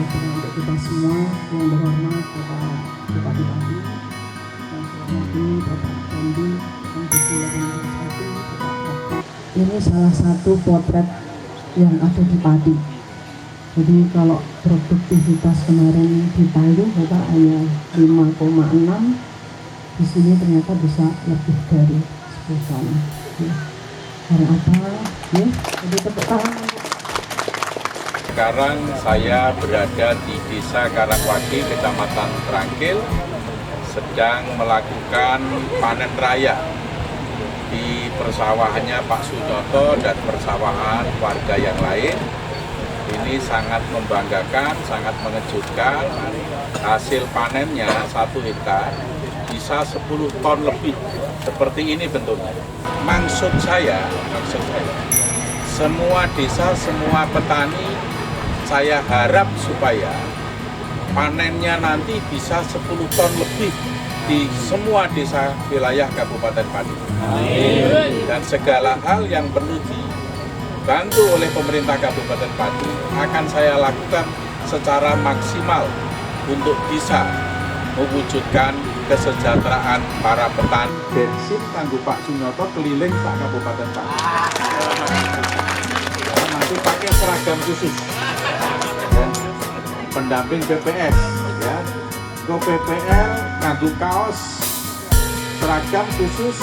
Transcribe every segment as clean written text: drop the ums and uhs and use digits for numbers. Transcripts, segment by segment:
sejahtera untuk kita semua. Yang berhormat Bapak Bupati Pati, yang selamat ini Bapak Andi, yang bersilakan bersatu Bapak Bapak. Ini salah satu potret yang ada di Pati. Jadi kalau produktivitas kemarin di Palu Bapak hanya 5,6, di sini ternyata bisa lebih dari 10 ton. Ya. Karena apa? Ya, jadi tepuk tangan. Sekarang saya berada di Desa Karangwagi, Kecamatan Trangkil, sedang melakukan panen raya di persawahannya Pak Sunyoto dan persawahan warga yang lain. Ini sangat membanggakan, sangat mengejutkan. Hasil panennya 1 hektar bisa 10 ton lebih. Seperti ini bentuknya. Maksud saya, semua desa, semua petani, saya harap supaya panennya nanti bisa 10 ton lebih di semua desa wilayah Kabupaten Pati. Dan segala hal yang perlu dibantu oleh pemerintah Kabupaten Pati akan saya lakukan secara maksimal untuk bisa mewujudkan kesejahteraan para petani. Bensin kanggo Pak Sunyoto keliling Pak Kabupaten Pati. Nanti pakai seragam khusus. Ya. Pendamping BPS, ya. Go PPL nganggo kaos seragam khusus,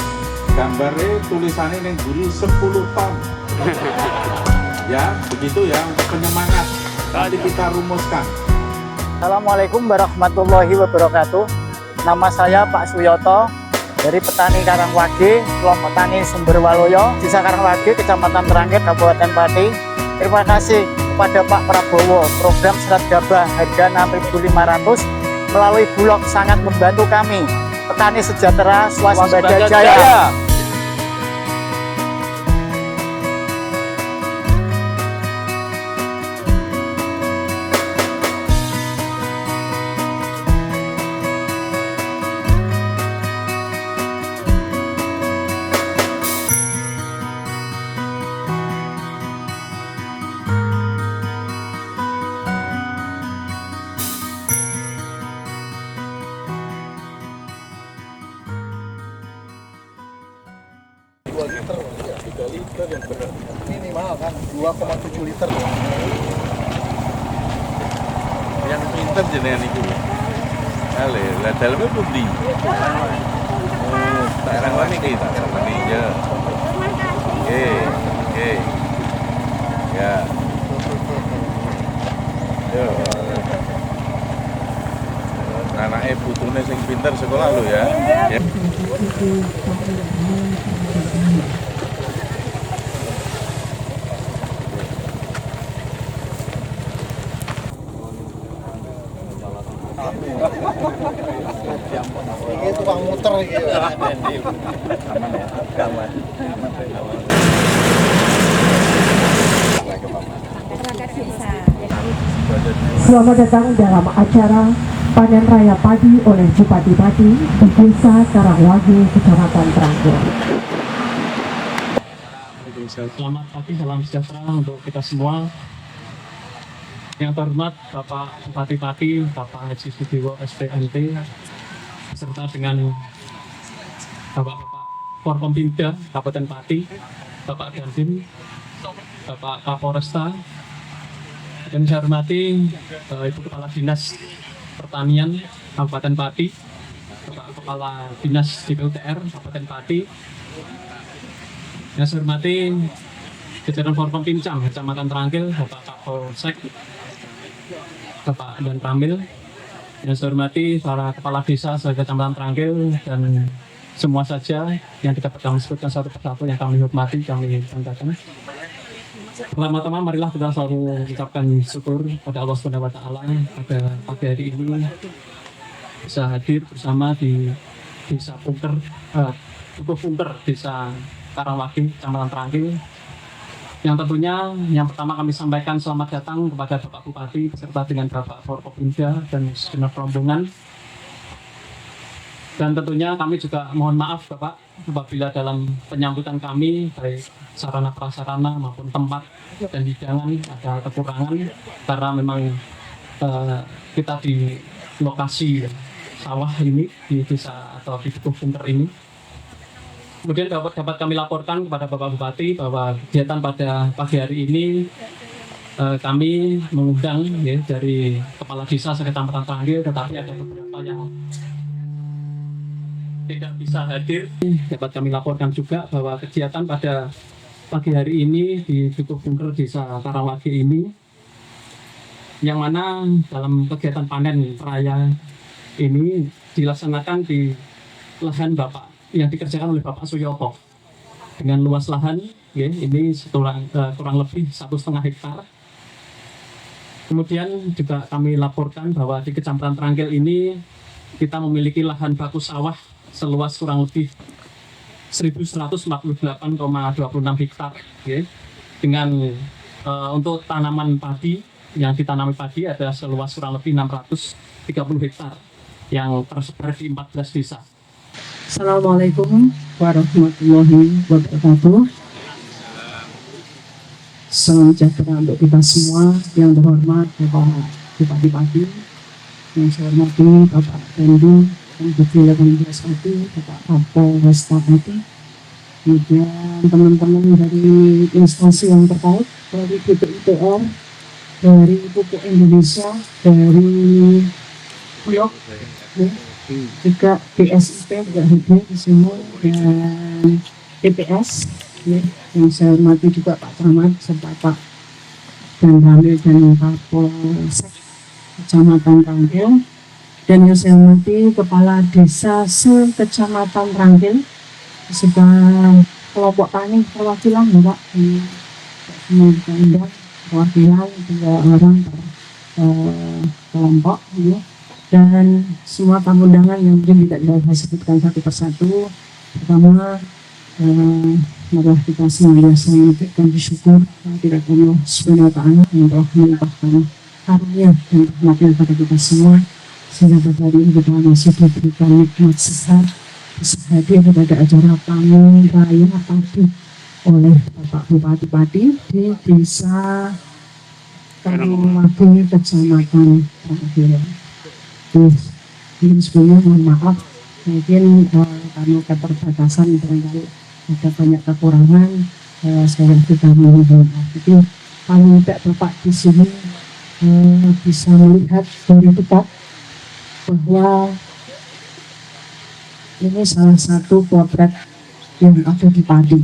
gambarnya tulisannya yang guri 10 ton. Ya, begitu ya untuk penyemangat. Nanti kita rumuskan. Assalamualaikum warahmatullahi wabarakatuh. Nama saya Pak Suyoto dari petani Karangwagi, kelompok tani Sumberwaloyo, Desa Karangwagi, Kecamatan Trangkil, Kabupaten Pati. Terima kasih kepada Pak Prabowo. Program Serat Gabah harga 6.500 melalui Bulog sangat membantu kami. Petani sejahtera, swasembada jaya. Liter yang benar. Minimal kan 2,7 liter. Yang pinter jenengan itu. Ale, lah dalamnya pundi. Oh, tak rangwani kita, rangwani ya. Oke. Ya. Yo. Anaknya putune sing pinter sekolah lo ya. Ya. Ini tukang muter gitu. Aman ya? Aman. Selamat datang dalam acara Panen Raya Padi oleh Bupati Pati di Desa Karangwagi, Kecamatan Trangkil. Selamat pagi, salam sejahtera untuk kita semua. Yang terhormat Bapak Bupati Pati, Bapak Haji Sudiwo SPNT, serta dengan Bapak-Bapak Forkompimda Kabupaten Pati, Bapak Dandim, Bapak Kapolresta, dan saya hormati Ibu Kepala Dinas Pertanian Kabupaten Pati, Bapak Kepala Dinas DPUTR Kabupaten Pati, yang saya hormati jajaran Forkompimcam Kecamatan Trangkil, Bapak Kapolsek, Bapak dan Pramil, yang saya hormati para kepala desa Kecamatan Trangkil dan semua saja yang tidak perlu disebutkan satu persatu yang kami hormati, kami banggakan. Pertama-tama marilah kita selalu mengucapkan syukur pada Allah Subhanahu wa Ta'ala pada pagi hari ini bisa hadir bersama di Desa Punker, Dukuh Punker, Desa Karangwagi, Kecamatan Trangkil. Yang tentunya yang pertama kami sampaikan selamat datang kepada Bapak Bupati beserta dengan Bapak Forkopimda dan segenap rombongan. Dan tentunya kami juga mohon maaf Bapak apabila dalam penyambutan kami baik sarana prasarana maupun tempat dan hidangan ada kekurangan karena memang kita di lokasi sawah ini di desa atau di Dukuh Punter ini. Kemudian dapat kami laporkan kepada Bapak Bupati bahwa kegiatan pada pagi hari ini kami mengundang ya, dari Kepala Desa Sekecamatan Tranggil, tetapi ada beberapa yang tidak bisa hadir. Dapat kami laporkan juga bahwa kegiatan pada pagi hari ini di Dukuh Punter Desa Karangwagi ini, yang mana dalam kegiatan panen raya ini dilaksanakan di lahan Bapak yang dikerjakan oleh Bapak Suyoto dengan luas lahan ya, ini kurang lebih 1,5 hektar. Kemudian juga kami laporkan bahwa di Kecamatan Tranggil ini kita memiliki lahan baku sawah seluas kurang lebih 1.148,26 hektar ya, dengan untuk tanaman padi yang ditanami padi ada seluas kurang lebih 630 hektar yang tersebar di 14 desa. Assalamualaikum warahmatullahi wabarakatuh. Salam sejahtera untuk kita semua. Yang terhormat Bapak Bupati, yang saya hormati Bapak Rendu, yang Kepala Desa 1, Bapak Kapol Westapati, kemudian teman-teman dari instansi yang terkait, dari BPIPR, dari Pupuk Indonesia, dari Bulog, juga BSIP juga hadir di sini, dan TPS ya, yang saya hormati juga Pak Camat serta Pak dan Ramil dan Kapolsek Kecamatan Tranggil, dan yang saya hormati Kepala Desa Sekecamatan Tranggil juga kelompok tani perwakilan Bapak semua perwakilan 2 orang per kelompok ya. Dan semua tamu undangan yang mungkin tidak saya sebutkan satu persatu. Pertama, marilah kita senantiasa mengucapkan bersyukur kepada Allah Subhanahu wa Ta'ala yang telah melimpahkan karunia dan rahmatnya kepada kita semua, sehingga pada hari ini kita masih diberikan nikmat sehat bisa hadir kepada acara panen raya padi oleh Bapak Bupati di Desa Karangwagi Kecamatan Tranggil. Mungkin sebelumnya mohon maaf, mungkin karena keterbatasan barangkali ada banyak kekurangan, saya juga mohon maaf. Jadi paling tidak Bapak di sini bisa melihat dari dekat bahwa ini salah satu potret yang ada di padi.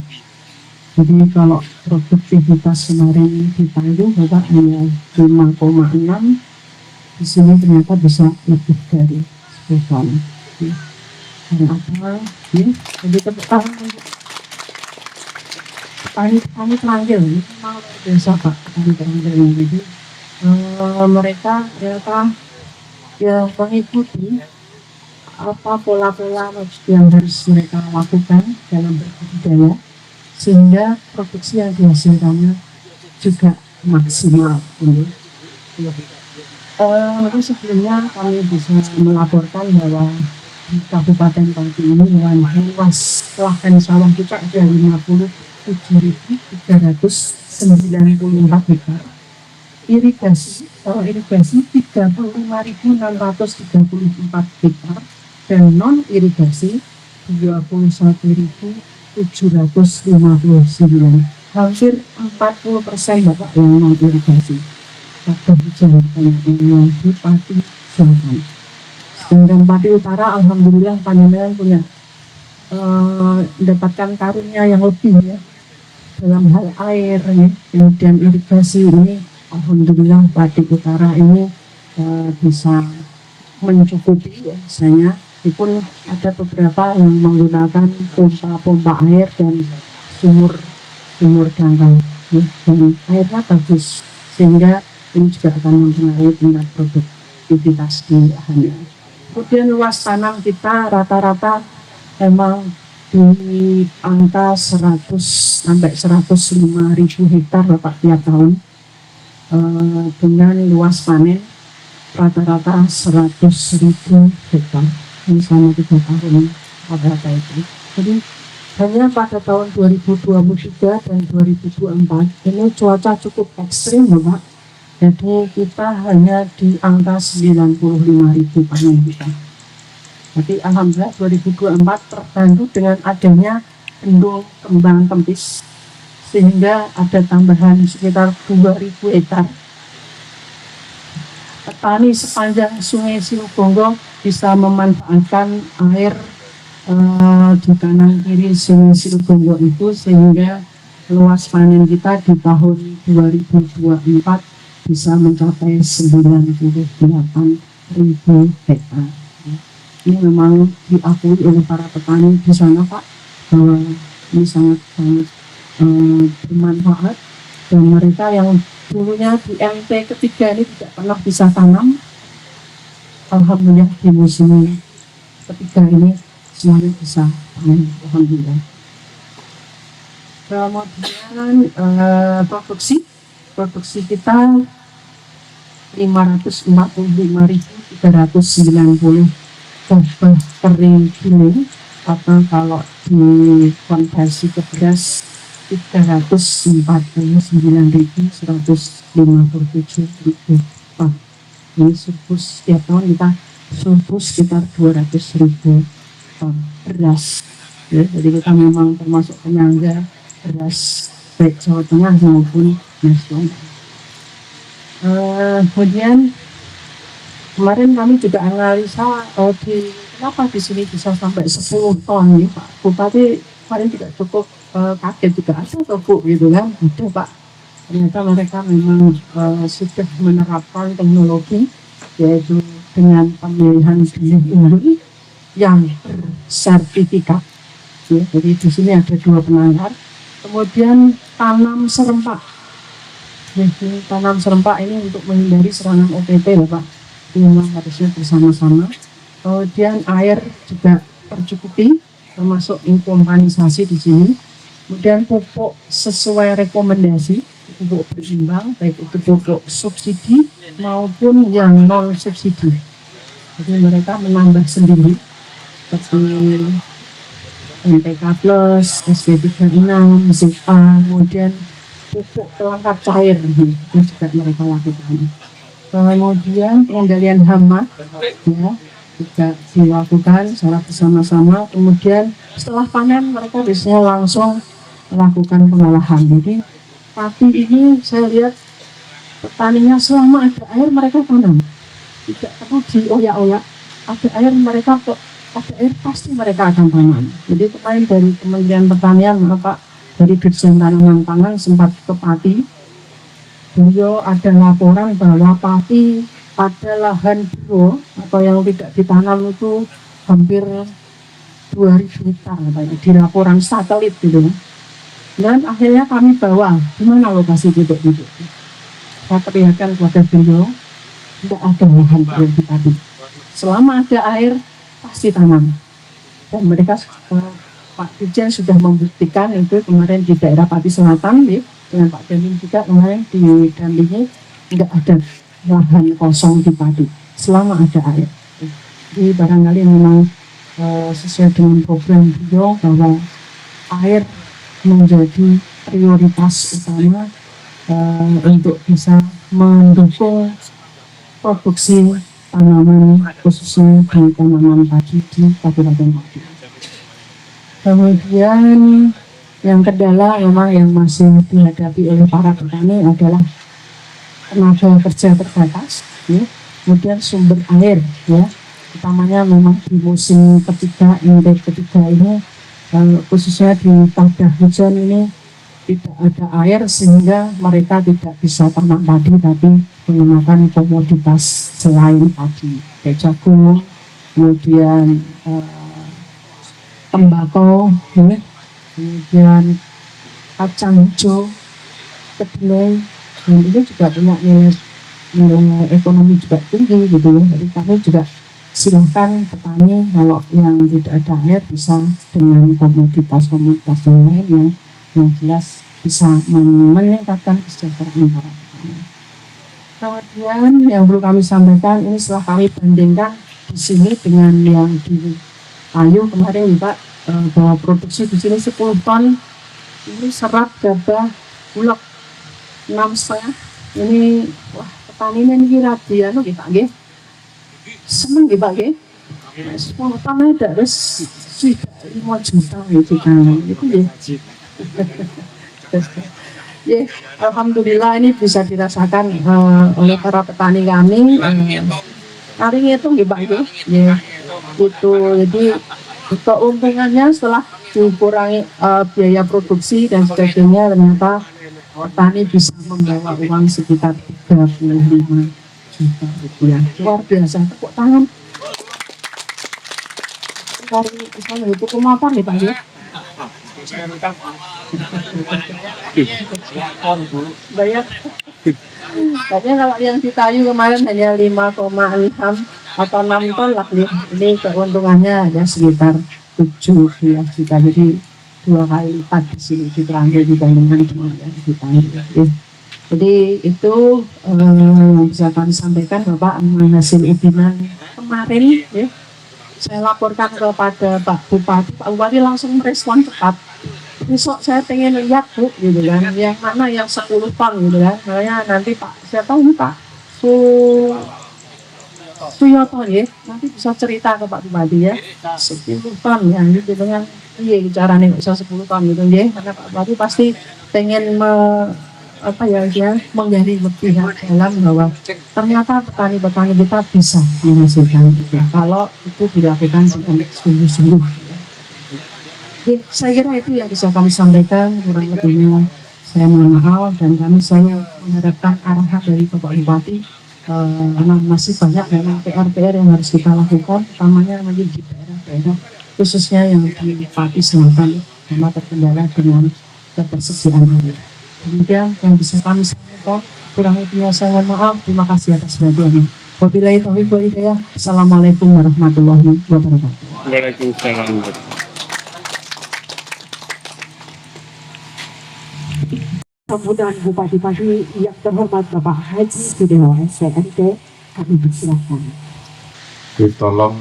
Jadi kalau produktivitas kemarin di padi Bapak hanya 5,6, di sini ternyata bisa lebih dari 10 ton. Karena apa? Ya, jadi tepuk Petani Tranggil ini memang luar biasa Pak. Petani Tranggil ini. Jadi mereka ya mengikuti apa pola-pola yang harus mereka lakukan dalam berbudidaya, sehingga produksi yang dihasilkannya juga maksimal. Lalu sebelumnya kami bisa melaporkan bahwa di Kabupaten Pati ini luas lahan sawah kita ada 57.394 hektar. Irigasi 35.634 hektar dan non irigasi 21.759. Hampir 40% Bapak yang non irigasi. Yang di Pati Selatan. Sedangkan Pati Utara alhamdulillah panjenengan punya mendapatkan karunia yang lebih ya dalam hal air ya. Kemudian irigasi ini alhamdulillah Pati Utara ini bisa mencukupi ya, misalnya walaupun ada beberapa yang menggunakan pompa air dan sumur dangkal ya, dan airnya bagus, sehingga ini juga akan mempengaruhi tingkat produktivitas di lahannya. Kemudian luas tanam kita rata-rata memang di angka 100 sampai 105.000 hektar Bapak tiap tahun, dengan luas panen rata-rata 100.000 hektar ini selama 3 tahun rata-rata itu. Jadi hanya pada tahun 2023 dan 2024 ini cuaca cukup ekstrim Bapak. Jadi kita hanya di angka 95.000 panen kita. Jadi alhamdulillah 2024 terbantu dengan adanya bendung kembang kempis sehingga ada tambahan sekitar 2.000 hektar. Petani sepanjang Sungai Silubonggo bisa memanfaatkan air di kanan kiri Sungai Silubonggo itu sehingga luas panen kita di tahun 2024 bisa mencapai 98.000 hektar. Ini memang diakui oleh para petani di sana, Pak, bahwa ini sangat bermanfaat, dan mereka yang dulunya di MT ketiga ini tidak pernah bisa tanam, alhamdulillah di musim ketiga ini semuanya bisa panen, alhamdulillah. Kemudian produksi kita 545.390 gabah kering giling, atau kalau dikonversi ke beras 349.157 ton. Ini surplus setiap tahun kita surplus sekitar 200.000 ton beras. Ya, jadi kita memang termasuk penyangga beras baik Jawa Tengah maupun nasional. Kemudian kemarin kami juga analisa kenapa di sini bisa sampai 10 ton nih Pak Bupati. Kemarin tidak cukup kaget juga, ada atau Bu gitu kan, ada Pak. Ternyata mereka memang sudah menerapkan teknologi, yaitu dengan pemilihan benih unggul yang bersertifikat. Ya, jadi di sini ada 2 penangkar. Kemudian tanam serempak. Jadi tanam serempak ini untuk menghindari serangan OPT ya Pak. Ini memang harusnya bersama-sama. Kemudian air juga tercukupi, termasuk inkompanisasi di sini. Kemudian pupuk sesuai rekomendasi, pupuk berimbang, baik itu pupuk subsidi maupun yang non subsidi. Jadi mereka menambah sendiri seperti NPK Plus, SP36, ZA, kemudian pupuk pelengkap cair itu juga mereka lakukan. Kemudian pengendalian hama ya juga dilakukan secara bersama-sama. Kemudian setelah panen mereka biasanya langsung melakukan pengolahan. Jadi padi ini saya lihat petaninya selama ada air mereka tanam, tidak perlu dioyak-oyak. Ada air mereka ada air pasti mereka akan tanam. Jadi kemarin dari Kementerian Pertanian Pak, dari Dirjen Tanaman Pangan sempat ke Pati. Beliau ada laporan bahwa Pati pada lahan biro atau yang tidak ditanam itu hampir 2.000 hektar di laporan satelit gitu. Dan akhirnya kami bawa di mana lokasi titik-titik. Saya perlihatkan kepada beliau tidak ada lahan biro di Pati. Selama ada air pasti tanam. Dan mereka Pak Dirjen sudah membuktikan itu kemarin di daerah Pati Selatan ya, dengan Pak Dandim juga kemarin didampingi tidak ada lahan kosong di padi selama ada air. Jadi barangkali memang sesuai dengan program beliau bahwa air menjadi prioritas utama untuk bisa mendukung produksi tanaman khususnya di tanaman padi di Kabupaten Pati. Kemudian yang kendala memang yang masih dihadapi oleh para petani adalah tenaga kerja terbatas, ya. Kemudian sumber air, ya, utamanya memang di musim ketiga, intake ketiga ini, khususnya di pada hujan ini tidak ada air sehingga mereka tidak bisa tanam padi tapi menggunakan komoditas selain padi, kayak jagung, kemudian tembakau, ya. Kemudian kacang hijau, kedelai, dan itu juga punya nilai ekonomi juga tinggi gitu ya. Jadi kami juga silahkan petani kalau yang tidak ada air bisa dengan komoditas yang lain yang jelas bisa meningkatkan kesejahteraan para petani. Kemudian yang perlu kami sampaikan ini setelah kami bandingkan di sini dengan yang di Ayu kemarin Pak, bahwa produksi di sini 10 ton, ini serat gabah bulog 6,5 Ini wah petaninya ini rapi anu nggih Pak nggih. Seneng nggih Pak nggih. Spontan ada wis sudah 5 juta itu kan. Itu nggih. Ya, alhamdulillah ini bisa dirasakan oleh para petani kami. Hari itu nggih Pak nggih. Ya, itu jadi keuntungannya setelah dikurangi biaya produksi dan sebagainya, ternyata petani bisa membawa uang sekitar 35 juta rupiah. Luar biasa, tepuk tangan. Dari misalnya itu kemampuan nih Pak ya. Bayar. Katanya kalau yang di Tayu kemarin hanya 5,6 atau 6 ton lah nih. Ini keuntungannya ada sekitar 17 juta. Jadi 2 kali lipat di sini di Terangkil dibandingkan dengan yang di Tayu. Jadi itu bisa kami sampaikan Bapak hasil ujian kemarin ya. Saya laporkan kepada Pak Bupati. Pak Bupati langsung merespon cepat. Besok saya pengen lihat Bu, gitu kan, yang mana yang 10 ton gitu kan. Makanya nanti Pak, saya tahu Pak Suyoto ya, nanti bisa cerita ke Pak Bupati ya. 10 ton ya, gitu dengan iya caranya bisa 10 ton gitu ya. Karena Pak Bupati pasti pengen menggali lebih dalam bahwa ternyata petani-petani kita bisa menghasilkan itu kalau itu dilakukan dengan sungguh-sungguh. Saya kira itu yang bisa kami sampaikan, kurang lebihnya saya mohon maaf dan saya mengharapkan arahan dari Bapak Bupati karena masih banyak memang PR yang harus kita lakukan, utamanya nanti di daerah-daerah khususnya yang di Pati Selatan karena terkendala dengan ketersediaan air. Kemudian yang bisa kami sampaikan, kurang lebihnya saya mohon maaf, terima kasih atas perhatiannya. Wabillahi taufiq wal hidayah. Assalamualaikum warahmatullahi wabarakatuh. Waalaikumsalam. Sambutan Bupati Pati yang terhormat Bapak Haji Sudewa SPNT, kami persilahkan. Tolong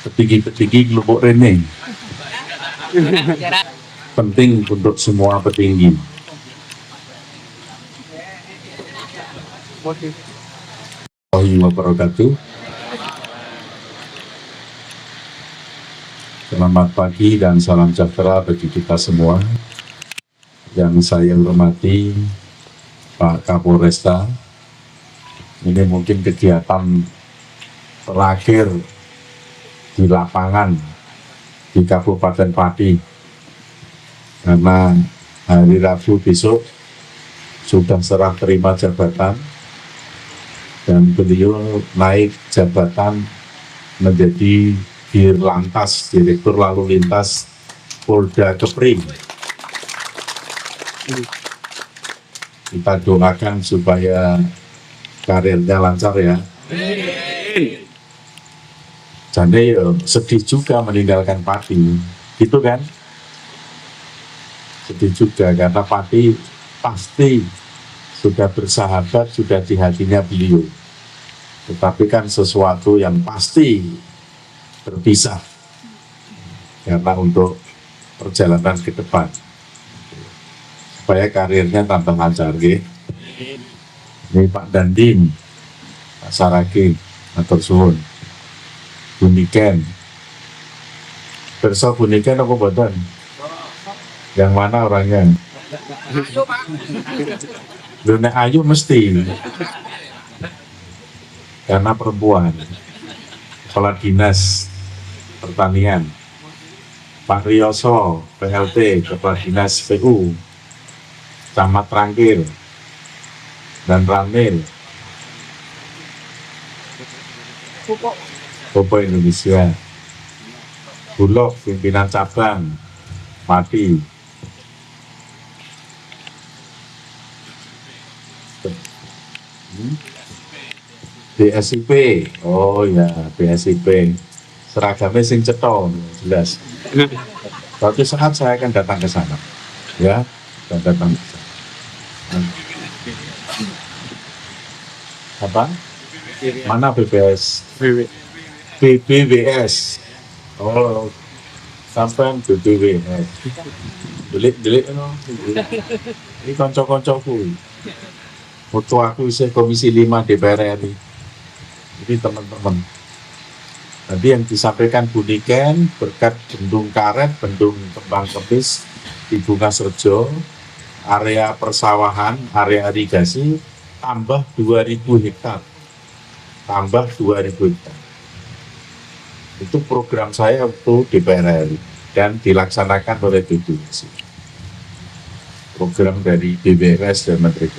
petinggi-petinggi Lubuk Rene. Penting untuk semua petinggi. Warahmatullahi wabarakatuh. Selamat pagi dan salam sejahtera bagi kita semua. Yang saya hormati Pak Kapolresta, ini mungkin kegiatan terakhir di lapangan di Kabupaten Pati, karena hari Rabu besok sudah serah terima jabatan dan beliau naik jabatan menjadi Dirlantas, Direktur Lalu Lintas Polda Kepri. Kita doakan supaya karirnya lancar ya. Jadi sedih juga meninggalkan Pati, gitu kan? Sedih juga karena Pati pasti sudah bersahabat, sudah di hatinya beliau. Tetapi kan sesuatu yang pasti berpisah karena untuk perjalanan ke depan. Supaya karirnya tambah lancar, gitu. Ini Pak Dandim, Pak Saragi, Matur Suwun, Buniken. Perso Buniken apa badan? Yang mana orangnya? Nek Ayu mesti. Karena perempuan. Kepala Dinas Pertanian. Pak Riyoso, PLT, Kepala Dinas PU. Camat Terangkil dan Ramil Pupuk Indonesia, Bulog pimpinan cabang Pati, BSIP, oh ya BSIP, seragamnya sing cetha jelas. Suatu saat saya akan datang ke sana, ya, dan datang ke sana. Apa? Mana BBS? BBWS. Oh, sampai BBWS. Delik no. Ini konco-koncoku. foto aku isi Komisi 5 DPR RI. Ini teman-teman. Tadi yang disampaikan Bu Niken berkat bendung karet, bendung kembang kepis di Bungas Rejo, area persawahan, area irigasi tambah 2.000 hektar. Tambah 2.000 hektar. Itu program saya untuk DPR RI dan dilaksanakan oleh BPWS. Program dari BPWS dan Menteri.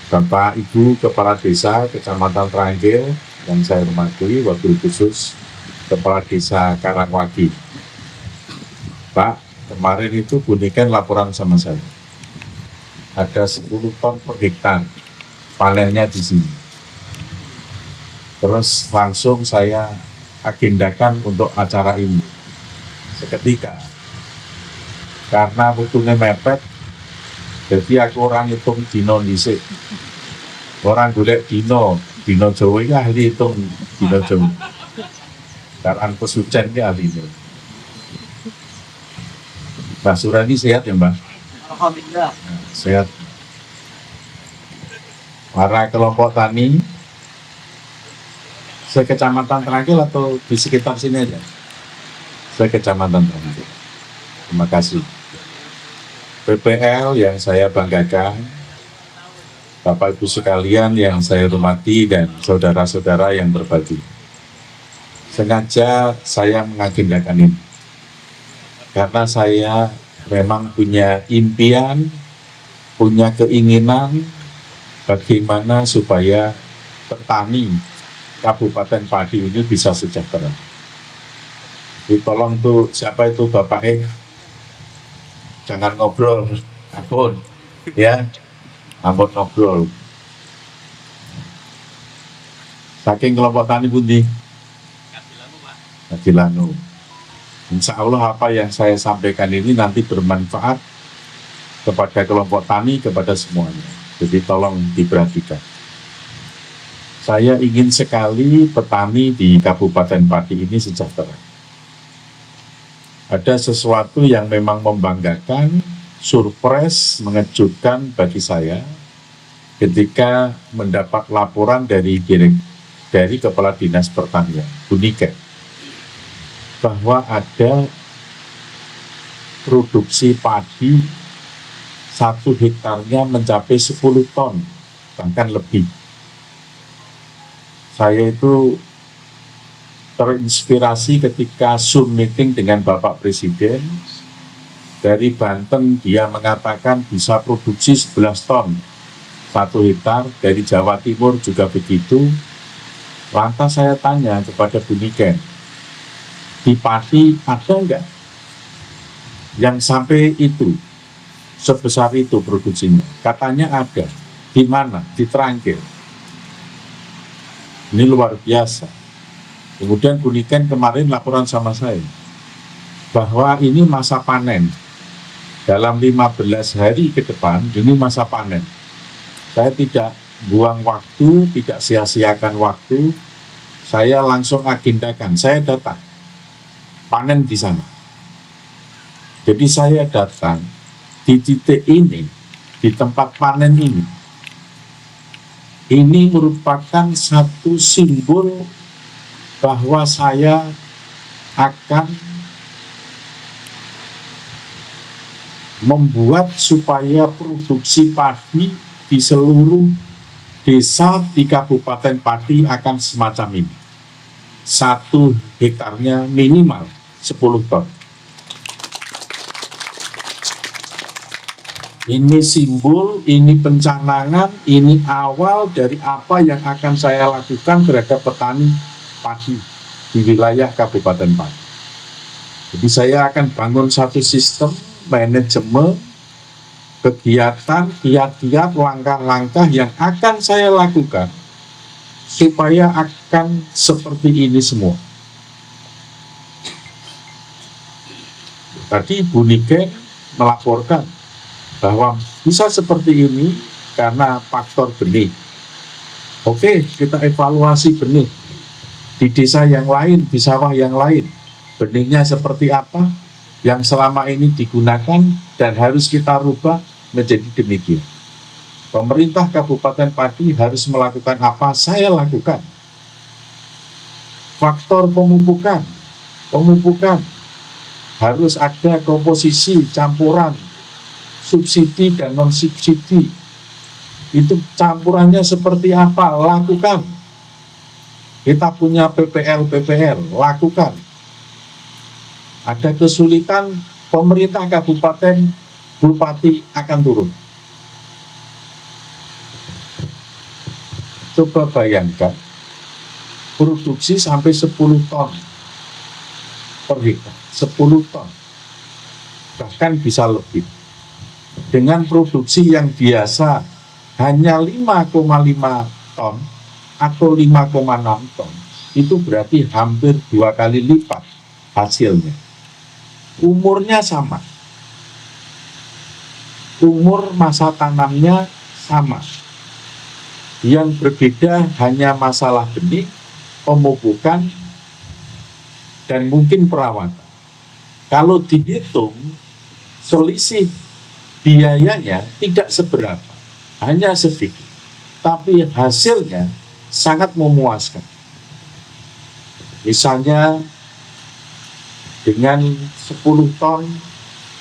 Bapak Ibu Kepala Desa Kecamatan Tranggil yang saya hormati, wabil khusus Kepala Desa Karangwagi. Pak, kemarin itu Bu Niken laporan sama saya. Ada 10 ton per hektar panennya di sini. Terus langsung saya agendakan untuk acara ini seketika. Karena waktunya mepet, jadi aku orang hitung dino dhisik. Orang golek dino Jawa ini ahli hitung dino Jawa. Karena pesucen ini ahli ini. Mbak Surani sehat ya Mbak? Alhamdulillah. Sehat. Para kelompok tani sekecamatan Tranggil atau di sekitar sini aja? Sekecamatan Tranggil. Terima kasih. PPL yang saya banggakan, Bapak Ibu sekalian yang saya hormati dan saudara-saudara yang berbagi. Sengaja saya mengagendakan ini. Karena saya memang punya impian, punya keinginan bagaimana supaya petani Kabupaten Padi ini bisa sejahtera. Tolong tuh, siapa itu Bapak jangan ngobrol, ampun, ya, ampun ngobrol. Saking kelompok tani pundi? Kadilanu. Insya Allah apa yang saya sampaikan ini nanti bermanfaat kepada kelompok tani, kepada semuanya. Jadi tolong diperhatikan. Saya ingin sekali petani di Kabupaten Padi ini sejahtera. Ada sesuatu yang memang membanggakan, surprise, mengejutkan bagi saya ketika mendapat laporan dari Kepala Dinas Pertanian, Bu Niken, bahwa ada produksi padi 1 hektarnya mencapai 10 ton, bahkan lebih. Saya itu terinspirasi ketika Zoom meeting dengan Bapak Presiden. Dari Banten dia mengatakan bisa produksi 11 ton 1 hektar, dari Jawa Timur juga begitu. Lantas saya tanya kepada Bu Niken, di Padi ada enggak yang sampai itu, sebesar itu produksinya? Katanya ada. Di mana? Di Tranggil. Ini luar biasa. Kemudian Bu Niken kemarin laporan sama saya bahwa ini masa panen. Dalam 15 hari ke depan, ini masa panen. Saya tidak buang waktu, tidak sia-siakan waktu. Saya langsung agendakan, saya datang. Panen di sana. Jadi saya datang di titik ini, di tempat panen ini. Ini merupakan satu simbol bahwa saya akan membuat supaya produksi padi di seluruh desa di Kabupaten Padi akan semacam ini. 1 hektarnya minimal 10 ton. Ini simbol, ini pencanangan, ini awal dari apa yang akan saya lakukan terhadap petani padi di wilayah Kabupaten Padi. Jadi saya akan bangun satu sistem manajemen kegiatan, kiat-kiat, langkah-langkah yang akan saya lakukan supaya akan seperti ini semua. Tadi Bu Niken melaporkan bahwa bisa seperti ini karena faktor benih. Oke, kita evaluasi benih di desa yang lain, di sawah yang lain. Benihnya seperti apa yang selama ini digunakan dan harus kita rubah menjadi demikian. Pemerintah Kabupaten Pati harus melakukan apa, saya lakukan. Faktor pemupukan harus ada komposisi campuran subsidi dan non subsidi. Itu campurannya seperti apa, lakukan. Kita punya PPL, lakukan. Ada kesulitan, pemerintah kabupaten, bupati akan turun. Coba bayangkan, produksi sampai 10 ton per hektar, 10 ton, bahkan bisa lebih. Dengan produksi yang biasa hanya 5,5 ton atau 5,6 ton, itu berarti hampir 2 kali lipat hasilnya. Umurnya sama, umur masa tanamnya sama. Yang berbeda hanya masalah benih, pemupukan, dan mungkin perawatan. Kalau dihitung, selisih biayanya tidak seberapa, hanya sedikit. Tapi hasilnya sangat memuaskan. Misalnya, dengan 10 ton,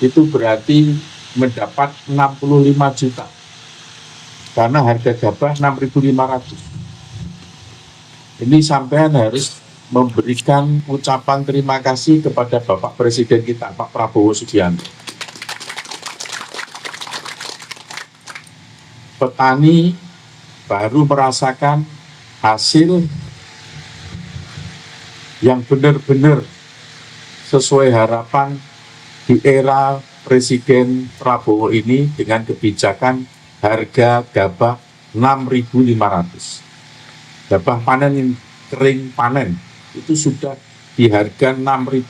itu berarti mendapat 65 juta. Karena harga gabah 6.500. Ini sampean harus memberikan ucapan terima kasih kepada Bapak Presiden kita, Pak Prabowo Subianto. Petani baru merasakan hasil yang benar-benar sesuai harapan di era Presiden Prabowo ini dengan kebijakan harga gabah 6.500. Gabah panen yang kering panen itu sudah di harga 6.500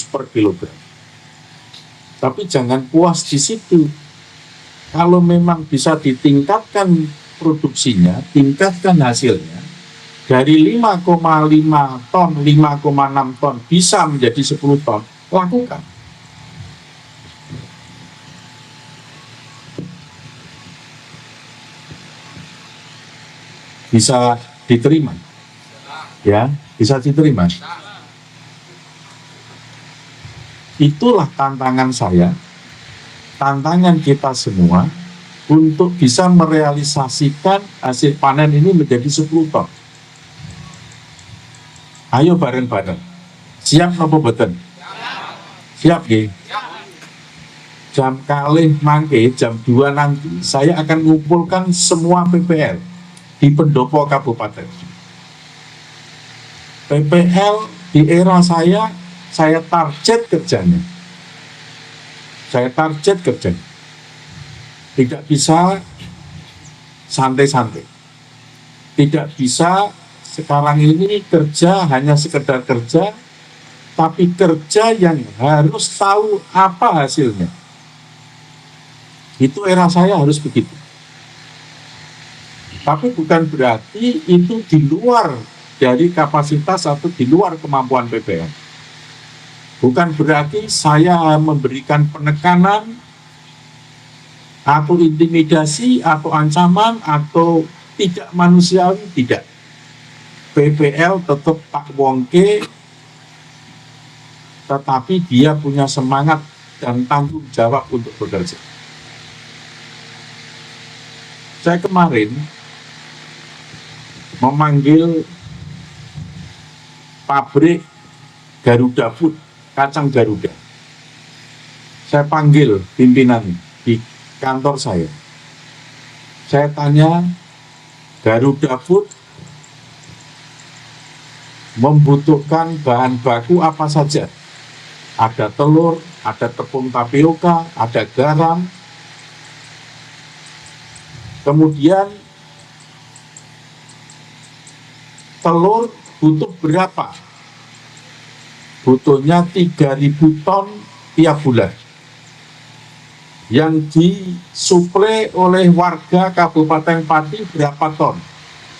per kilogram. Tapi jangan puas di situ. Kalau memang bisa ditingkatkan produksinya, tingkatkan hasilnya, dari 5,5 ton, 5,6 ton bisa menjadi 10 ton, lakukan. Bisa diterima, ya, bisa diterima. Itulah tantangan saya, tantangan kita semua untuk bisa merealisasikan hasil panen ini menjadi 10 ton. Ayo bareng-bareng. Siap nopo boten? Siap nggih? Jam kalih mangke, jam 2 nanti saya akan mengumpulkan semua PPL di pendopo kabupaten. PPL di era saya target kerjanya. Saya target kerjanya. Tidak bisa santai-santai. Tidak bisa sekarang ini kerja hanya sekedar kerja, tapi kerja yang harus tahu apa hasilnya. Itu era saya harus begitu. Tapi bukan berarti itu di luar dari kapasitas atau di luar kemampuan PPL. Bukan berarti saya memberikan penekanan atau intimidasi atau ancaman atau tidak manusiawi, tidak. PPL tetap tak wongke, tetapi dia punya semangat dan tanggung jawab untuk bekerja. Saya kemarin memanggil pabrik Garuda Food, kacang Garuda. Saya panggil pimpinan di kantor saya. Saya tanya, Garuda Food membutuhkan bahan baku apa saja? Ada telur, ada tepung tapioka, ada garam. Kemudian telur butuh berapa? Butuhnya 3.000 ton tiap bulan. Yang disuplai oleh warga Kabupaten Pati berapa ton?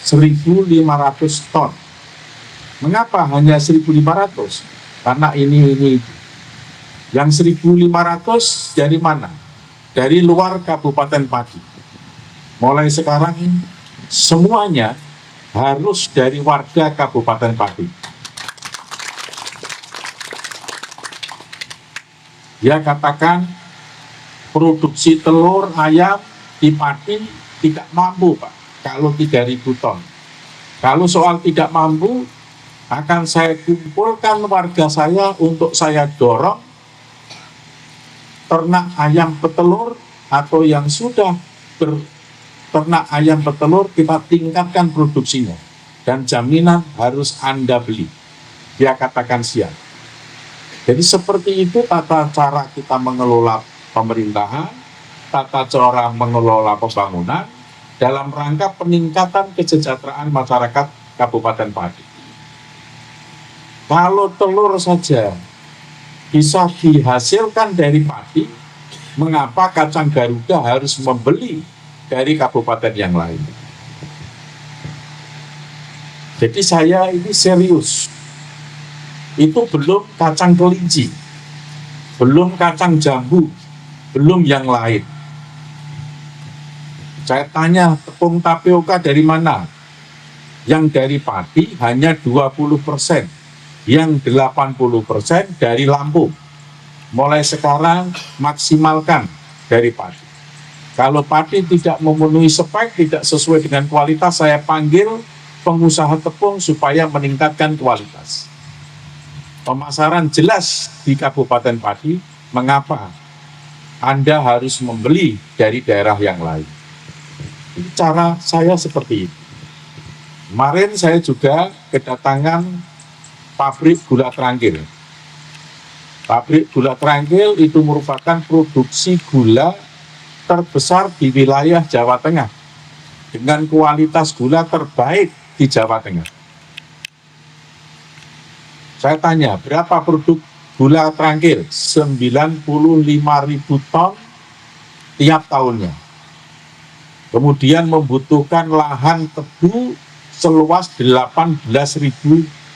1.500 ton. Mengapa hanya 1.500? Karena ini. Yang 1.500 dari mana? Dari luar Kabupaten Pati. Mulai sekarang semuanya harus dari warga Kabupaten Pati. Dia katakan produksi telur ayam di Pati tidak mampu, Pak, kalau 3.000 ton. Kalau soal tidak mampu, akan saya kumpulkan warga saya untuk saya dorong ternak ayam petelur atau yang sudah berternak ayam petelur, kita tingkatkan produksinya. Dan jaminan harus Anda beli. Dia katakan siap. Jadi seperti itu tata cara kita mengelola pemerintahan, tata cara mengelola pembangunan dalam rangka peningkatan kesejahteraan masyarakat Kabupaten Pati. Kalau telur saja bisa dihasilkan dari Pati, mengapa kacang Garuda harus membeli dari kabupaten yang lain? Jadi saya ini serius. Itu belum kacang kelinci, belum kacang jambu, belum yang lain. Saya tanya, tepung tapioka dari mana? Yang dari Pati hanya 20%. Yang 80% dari Lampung. Mulai sekarang maksimalkan dari Pati. Kalau Pati tidak memenuhi spek, tidak sesuai dengan kualitas, saya panggil pengusaha tepung supaya meningkatkan kualitas. Pemasaran jelas di Kabupaten Pati, mengapa Anda harus membeli dari daerah yang lain. Cara saya seperti itu. Kemarin saya juga kedatangan pabrik gula Trangkil. Pabrik gula Trangkil itu merupakan produksi gula terbesar di wilayah Jawa Tengah dengan kualitas gula terbaik di Jawa Tengah. Saya tanya, berapa produk gula Trangkil? 95.000 ton tiap tahunnya. Kemudian membutuhkan lahan tebu seluas 18.000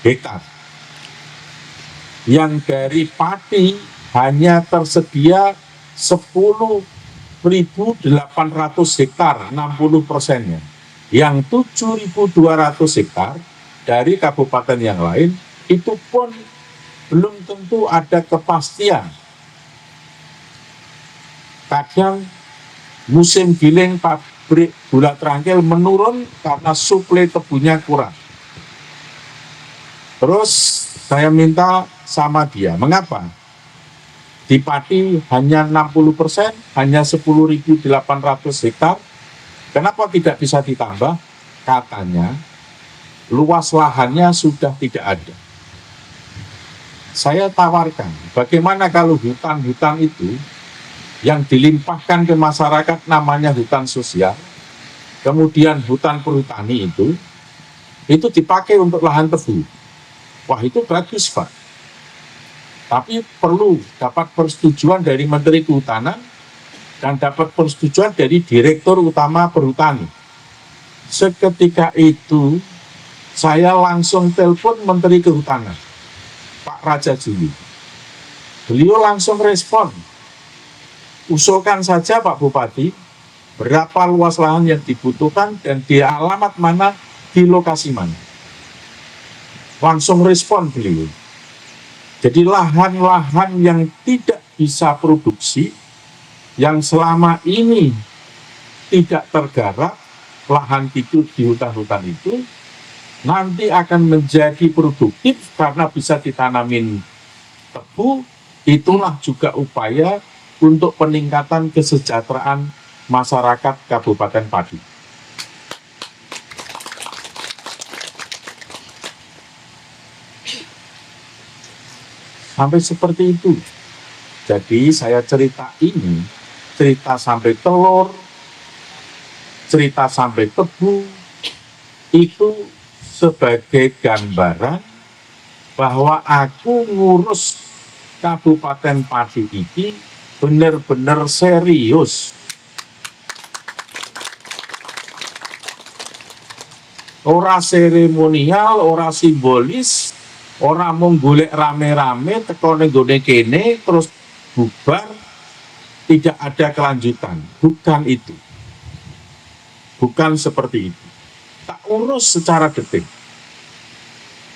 hektar. Yang dari Pati hanya tersedia 10.800 hektar, 60%-nya. Yang 7.200 hektar dari kabupaten yang lain, itu pun belum tentu ada kepastian. Kadang musim giling pabrik gula Trangkil menurun karena suplai tebunya kurang. Terus saya minta sama dia, mengapa? Di Pati hanya 60%, hanya 10.800 hektar. Kenapa tidak bisa ditambah? Katanya, luas lahannya sudah tidak ada. Saya tawarkan, bagaimana kalau hutan-hutan itu yang dilimpahkan ke masyarakat namanya hutan sosial, kemudian hutan perhutani itu dipakai untuk lahan tebu. Wah, itu bagus, Pak. Tapi perlu dapat persetujuan dari Menteri Kehutanan dan dapat persetujuan dari Direktur Utama Perhutani. Seketika itu, saya langsung telepon Menteri Kehutanan, Pak Raja Juli. Beliau langsung respon. Usulkan saja Pak Bupati, berapa luas lahan yang dibutuhkan dan di alamat mana, di lokasi mana. Langsung respon beliau. Jadi lahan-lahan yang tidak bisa produksi, yang selama ini tidak tergarap, lahan itu di hutan-hutan itu, nanti akan menjadi produktif karena bisa ditanamin tebu. Itulah juga upaya untuk peningkatan kesejahteraan masyarakat Kabupaten Pati. Sampai seperti itu. Jadi saya cerita ini, cerita sampai telur, cerita sampai tebu, itu sebagai gambaran bahwa aku ngurus Kabupaten Pati ini benar-benar serius. Ora seremonial, ora simbolis, ora mung golek rame-rame teko ning gone kene terus bubar, tidak ada kelanjutan. Bukan itu. bukan seperti itu. Tak urus secara detik.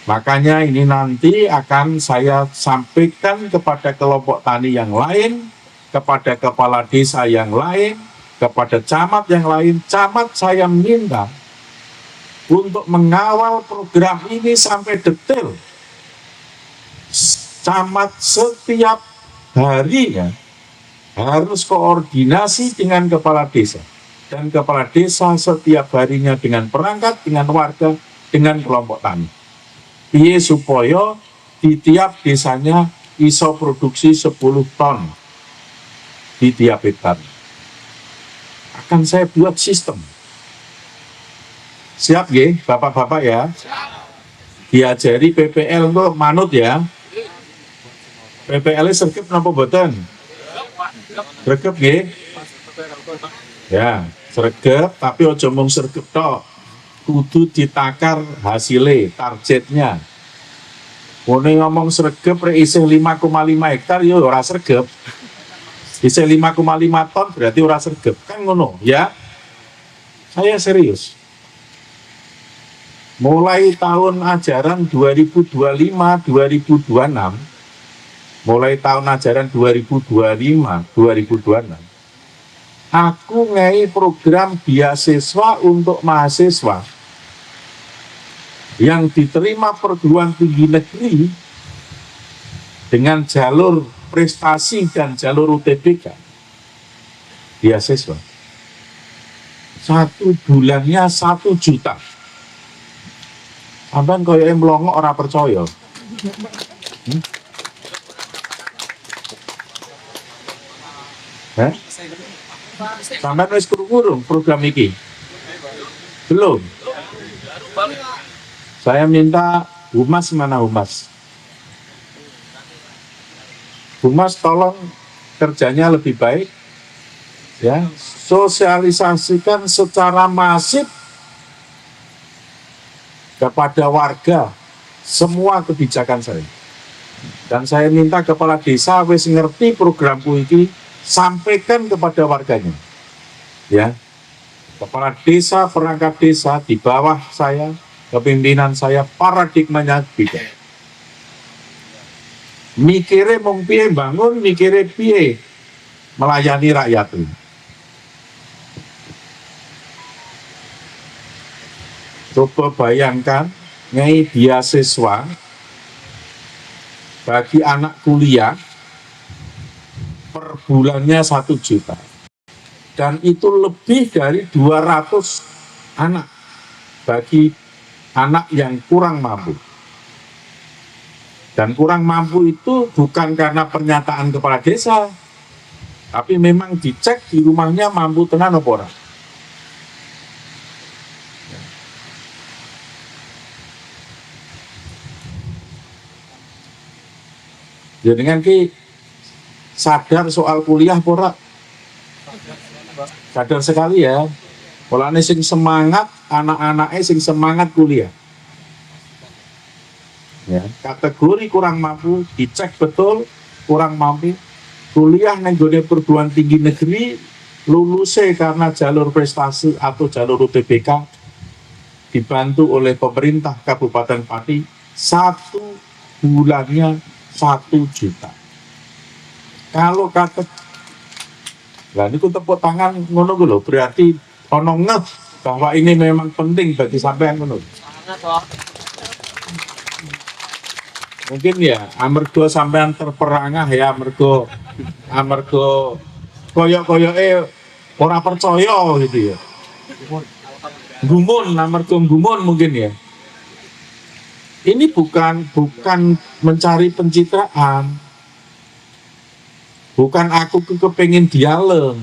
Makanya ini nanti akan saya sampaikan kepada kelompok tani yang lain, kepada kepala desa yang lain, kepada camat yang lain. Camat saya minta untuk mengawal program ini sampai detail. Camat setiap harinya harus koordinasi dengan kepala desa. Dan kepala desa setiap harinya dengan perangkat, dengan warga, dengan kelompok tani. Piye supaya di tiap desanya iso produksi 10 ton di tiap hektar. Akan saya buat sistem. Siap ya, bapak-bapak ya? Diajari PPL untuk manut ya. PPL-nya sergep napa boten? Sergep ya? Ya, sergep tapi ojo mung sergep tok. Kudu ditakar hasilnya, targetnya. Ngene ngomong sergep rek isih 5,5 hektar ya ora sergep. Isih 5,5 ton berarti ora sergep. Kan ngono ya. Saya serius. Mulai tahun ajaran 2025-2026, mulai tahun ajaran 2025-2026, aku ngei program beasiswa untuk mahasiswa yang diterima perguruan tinggi negeri dengan jalur prestasi dan jalur UTBK. Beasiswa 1 bulannya 1 juta. Sampeyan koyoke mlongo ora percaya. Sampeyan wis krungu program iki? Belum? Saya minta Humas, mana Humas? Humas tolong kerjanya lebih baik, ya, sosialisasikan secara masif kepada warga semua kebijakan saya. Dan saya minta kepala desa wis ngerti programku ini, sampaikan kepada warganya. Ya. Kepala desa, perangkat desa di bawah saya, kepimpinan saya, paradigmanya beda. Mikire mung piye bangun, mikire piye melayani rakyat ini. Coba bayangkan, ngei beasiswa bagi anak kuliah per bulannya 1 juta. Dan itu lebih dari 200 anak bagi anak yang kurang mampu. Dan kurang mampu itu bukan karena pernyataan kepala desa, tapi memang dicek di rumahnya mampu tenan apa ora. Jadi dengan ki sadar soal kuliah pora, sadar sekali ya. Polane sing semangat, anak-anaknya sing semangat kuliah. Ya, kategori kurang mampu dicek betul, kurang mampu kuliah nang gone perguruan tinggi negeri, lulusnya karena jalur prestasi atau jalur UTBK dibantu oleh pemerintah Kabupaten Pati 1 bulannya 1 juta. Kalau kata, nah ini tepuk tangan ngono lho, berarti ono ngeh bahwa ini memang penting bagi sampean ngono. Mungkin ya, amarga sampean terperangah ya, amarga koyok-koyoke ora percaya gitu ya. Gumun, amarga gumun mungkin ya. Ini bukan mencari pencitraan, bukan aku kepengen dialem,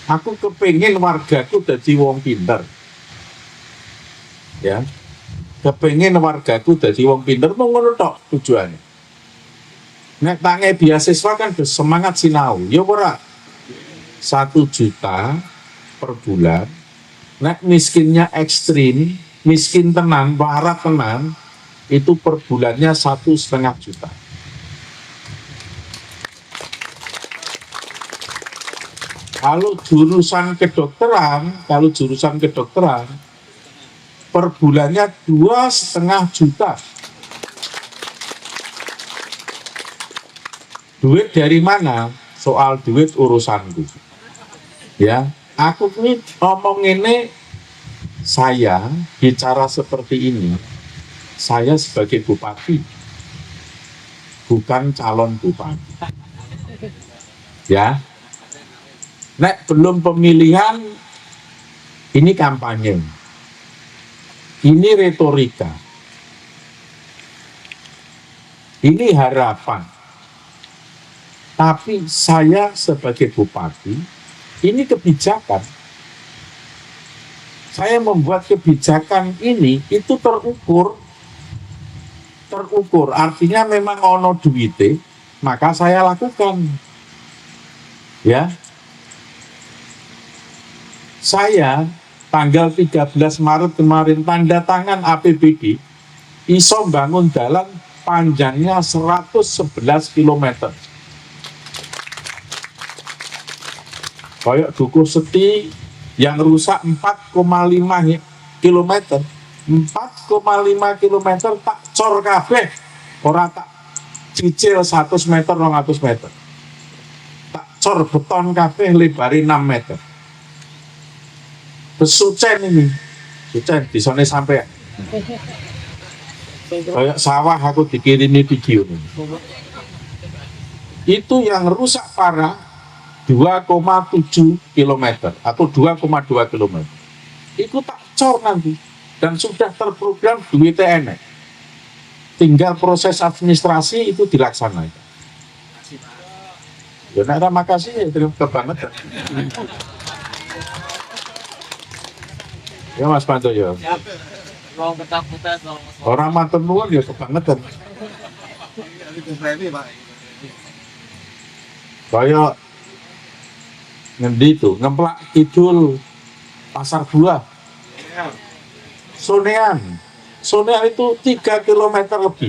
aku kepengen wargaku dadi wong pinter, ya, kepengen wargaku dadi wong pinter, mau ngono tok tujuannya. Nek tangi beasiswa kan bersemangat sinau, ya ora 1 juta per bulan. Nek miskinnya ekstrim, miskin tenan, warat tenan, itu per bulannya 1,5 juta. Kalau jurusan kedokteran per bulannya 2,5 juta. Duit dari mana? Soal duit urusanku. Ya, aku ini ngomong ini, saya bicara seperti ini, saya sebagai bupati, bukan calon bupati. Ya, nek belum pemilihan, ini kampanye, ini retorika, ini harapan. Tapi saya sebagai bupati, ini kebijakan. Saya membuat kebijakan ini itu terukur. Artinya memang ono duite, maka saya lakukan. Ya. Saya tanggal 13 Maret kemarin tanda tangan APBD iso bangun jalan panjangnya 111 km. Kayak Dukuh Seti yang rusak 4,5 km. 4,5 km tak cor kabeh. Ora tak cicil 100 meter, 200 meter. Tak cor beton kabeh lebari 6 meter. Besucen ini. Sucen, disone sampai. Kayak sawah aku dikirimi video ini. Itu yang rusak parah 2,7 km atau 2,2 km. Itu tak cor nanti dan sudah terprogram duitnya enek. Tinggal proses administrasi itu dilaksanakan. Ya nek makasih ya terima kebangetan. Ya Mas Panto ya. Orang manten nuwun ya kebangetan. Kayak ngendi itu, ngemplak kidul pasar buah. Sonean itu 3 km lebih.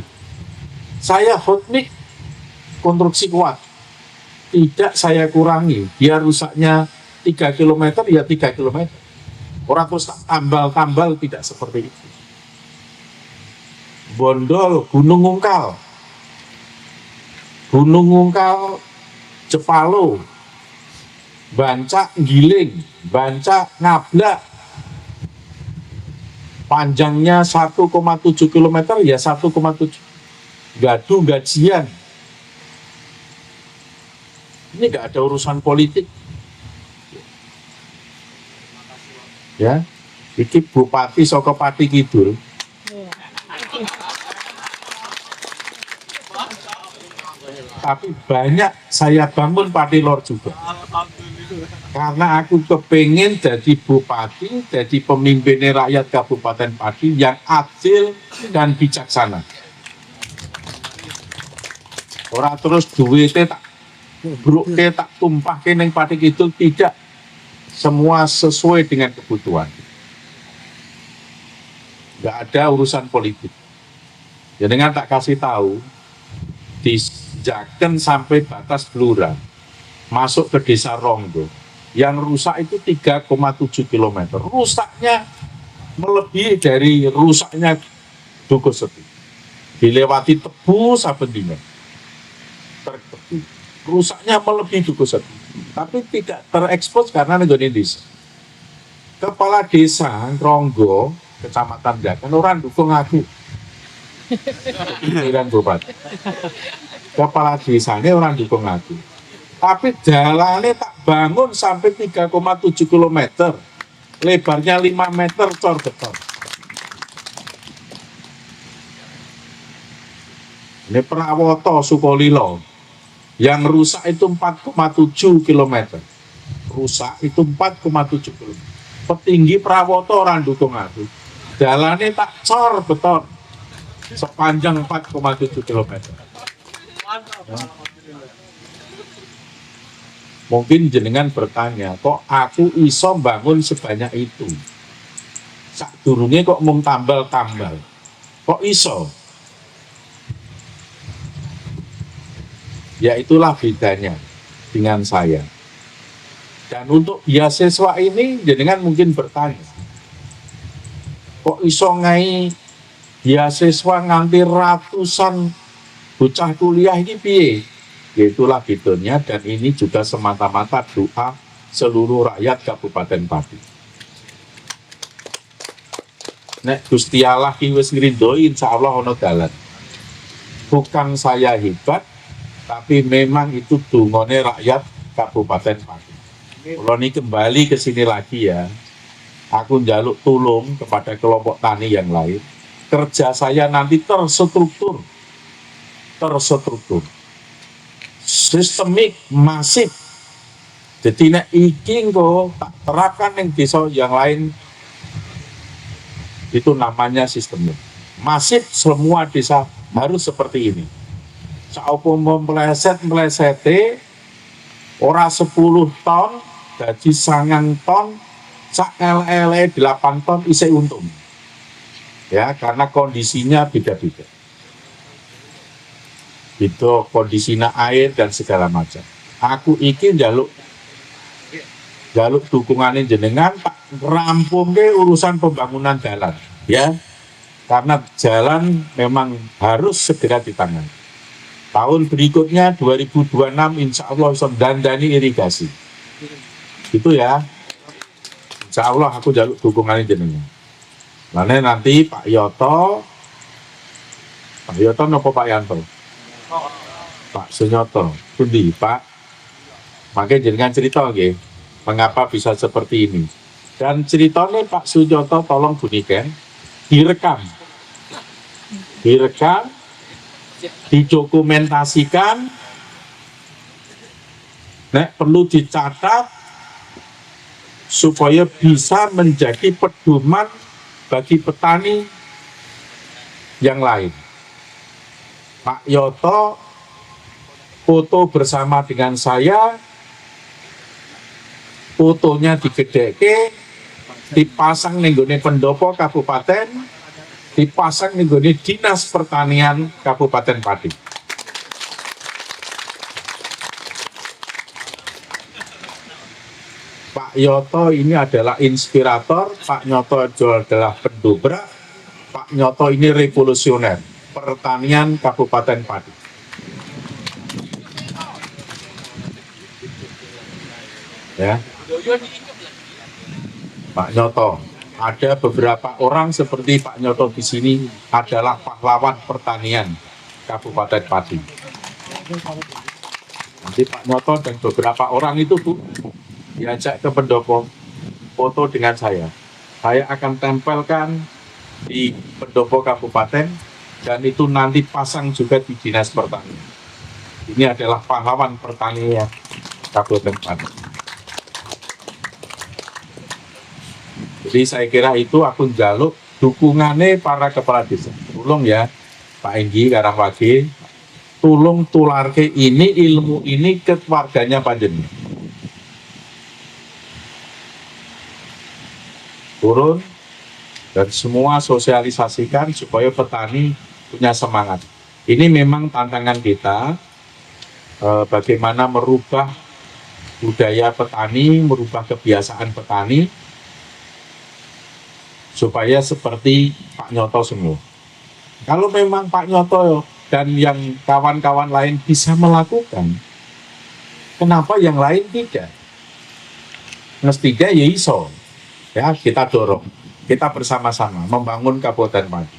Saya hotmix konstruksi kuat. Tidak saya kurangi, biar rusaknya 3 km ya 3 km. Orang terus tambal-tambal, tidak seperti itu. Bondol, Gunung Ungkal, Cepalo, Bancak Giling, Bancak Ngablak, panjangnya 1,7 km ya 1,7. Gadu Gajian. Ini nggak ada urusan politik. Ya, iki Bupati saka Pati Kidul. Tapi banyak saya bangun Pati Lor juga. Karena aku kepengen jadi bupati, jadi pemimpin rakyat Kabupaten Pati yang adil dan bijaksana. Ora terus duitnya tak brukke tak tumpahke ning Pati Kidul, tidak. Semua sesuai dengan kebutuhan. Nggak ada urusan politik. Ya dengan tak kasih tahu, dijaken sampai batas Blora, masuk ke desa Ronggo. Yang rusak itu 3,7 km. Rusaknya melebihi dari rusaknya Dukuh Seti. Dilewati tebu saben dina. Rusaknya melebihi Dukuh Seti. Tapi tidak terekspos karena negara desa. Kepala desa Ronggo, Kecamatan Dakan, orang dukung aku. Ini kan bupati. Kepala desanya orang dukung aku. Tapi jalannya tak bangun sampai 3,7 km. Lebarnya 5 meter cor beton. Ini Prawoto Sukolilo. Yang rusak itu 4,7 km. Rusak itu 4,7 km. Petinggi Prawoto orang dukung aku. Jalannya tak cor beton. Sepanjang 4,7 km. Ya. Mungkin jenengan bertanya, kok aku iso bangun sebanyak itu? Sadurunge kok mung tambal-tambal. Kok iso? Ya itulah bedanya dengan saya. Dan untuk beasiswa ini jenengan mungkin bertanya, kok iso ngai beasiswa nganti ratusan bocah kuliah ini piye? Itulah fiturnya, dan ini juga semata-mata doa seluruh rakyat Kabupaten Pati. Nek Gusti Allah ki wis ngridhoi, insyaallah ono dalan. Bukan saya hebat, tapi memang itu dungone rakyat Kabupaten Pati. Kalau ini kembali ke sini lagi ya, aku njaluk tulung kepada kelompok tani yang lain. Kerja saya nanti terstruktur, sistemik, masif. Jadi nek iki engko tak terapkan yang desa yang lain, itu namanya sistemik. Masif, semua desa harus seperti ini. Saumpama meleset-melesete ora 10 ton, gaji 9 ton, sak ele 8 ton isih untung. Ya, karena kondisinya beda-beda. Itu kondisinya air dan segala macam. Aku iki njaluk dukungannya jenengan tak rampungke urusan pembangunan jalan, ya. Karena jalan memang harus segera ditangani. Tahun berikutnya 2026 insya Allah bisa dandani irigasi. Itu ya. Insya Allah aku jaluk dukungannya jenengan. Lalu nanti Pak Yoto nopo Pak Yanto? Pak Sunyoto, pundi Pak? Makanya jenengan cerita nggih, mengapa bisa seperti ini. Dan ceritanya Pak Sunyoto tolong bunikan, direkam, didokumentasikan, perlu dicatat supaya bisa menjadi pedoman bagi petani yang lain. Pak Yoto foto bersama dengan saya, fotonya digedeke, dipasang ning nggone pendopo kabupaten, dipasang ning nggone Dinas Pertanian Kabupaten Pati. Pak Yoto ini adalah inspirator, Pak Yoto adalah pendobrak, Pak Yoto ini revolusioner pertanian Kabupaten Pati. Ya, Pak Yoto, ada beberapa orang seperti Pak Yoto di sini adalah pahlawan pertanian Kabupaten Pati. Nanti Pak Yoto dan beberapa orang itu Bu diajak ke pendopo foto dengan saya. Saya akan tempelkan di pendopo kabupaten dan itu nanti pasang juga di Dinas Pertanian. Ini adalah pahlawan pertanian Kabupaten Pati. Jadi saya kira itu aku njaluk dukungannya para kepala desa. Tolong ya Pak Enggi Karangwagi, tolong tularke ini ilmu ini ke warganya panjenengan. Turun dan semua sosialisasikan supaya petani punya semangat. Ini memang tantangan kita, bagaimana merubah budaya petani, merubah kebiasaan petani supaya seperti Pak Nyoto semua. Kalau memang Pak Nyoto dan yang kawan-kawan lain bisa melakukan, kenapa yang lain tidak? Mestinya ya iso. Ya, kita dorong, kita bersama-sama membangun Kabupaten Pati.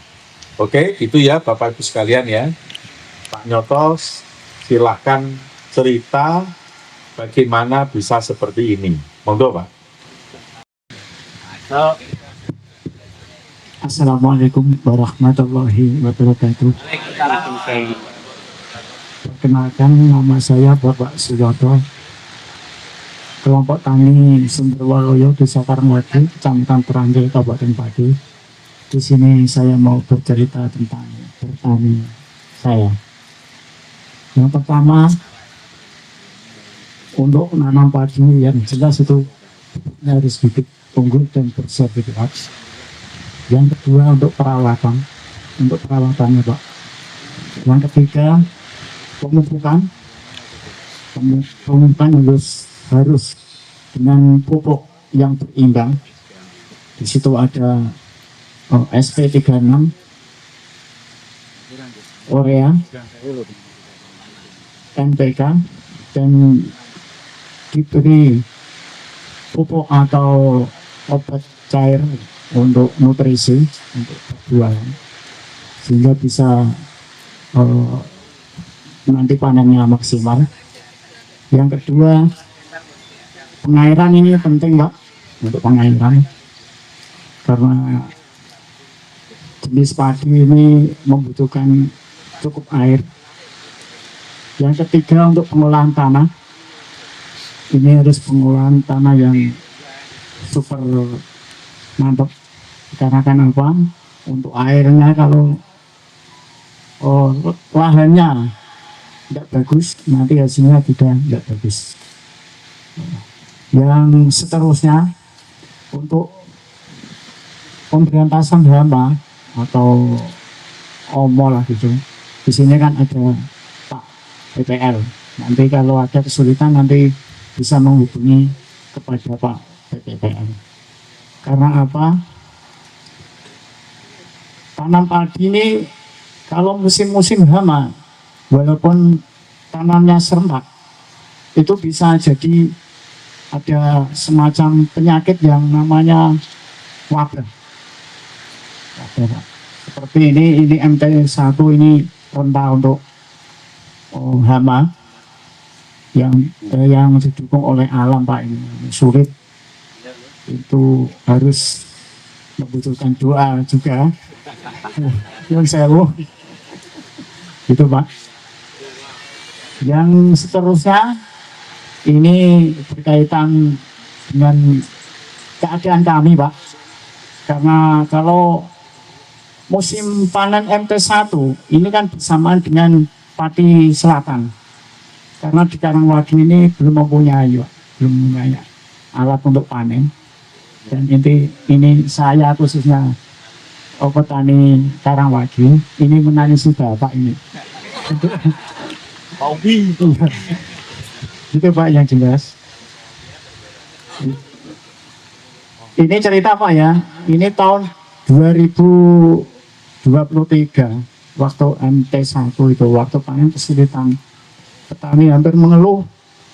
Oke, itu ya Bapak Ibu sekalian ya. Pak Nyoto silahkan cerita bagaimana bisa seperti ini. Monggo Pak. Assalamualaikum warahmatullahi wabarakatuh. Perkenalkan, nama saya Bapak Suyoto, kelompok tani Sumberwaloyo, Desa Karangwagi, Kecamatan Teranggil, Kabupaten Pati. Di sini saya mau bercerita tentang bertani saya. Yang pertama, untuk menanam padi yang jelas itu harus bibit unggul dan bersertifikat. Yang kedua untuk perawatannya Pak. Yang ketiga pemupukan harus dengan pupuk yang berimbang. Di situ ada SP36, urea, NPK, dan diberi pupuk atau obat cair untuk nutrisi untuk berjualan, sehingga bisa nanti panennya maksimal. Yang kedua, pengairan ini penting Pak, untuk pengairan, karena jenis padi ini membutuhkan cukup air. Yang ketiga, untuk pengolahan tanah, ini harus pengolahan tanah yang super mantap. Karena kenapa? Untuk airnya, kalau lahannya tidak bagus, nanti hasilnya tidak bagus. Yang seterusnya, untuk pemberantasan hama atau OMO lah gitu. Di sini kan ada Pak PPL. Nanti kalau ada kesulitan nanti bisa menghubungi kepada Pak PPL. Karena apa? Tanam padi ini kalau musim-musim hama, walaupun tanamnya serentak, itu bisa jadi ada semacam penyakit yang namanya wabah. Seperti ini MT1 ini rendah untuk hama yang didukung oleh alam Pak. Ini sulit, itu harus membutuhkan doa juga. Yang sewu itu Pak. Yang seterusnya ini berkaitan dengan keadaan kami Pak, karena kalau musim panen MT1 ini kan bersamaan dengan padi selatan, karena di Karangwagi ini belum mempunyai alat untuk panen. Dan ini saya khususnya petani Karangwagi ini menangisi Bapak ini. Itu Pak yang jelas. Ini cerita Pak ya, ini tahun 2023 waktu MT1 itu, waktu panen kesulitan, petani hampir mengeluh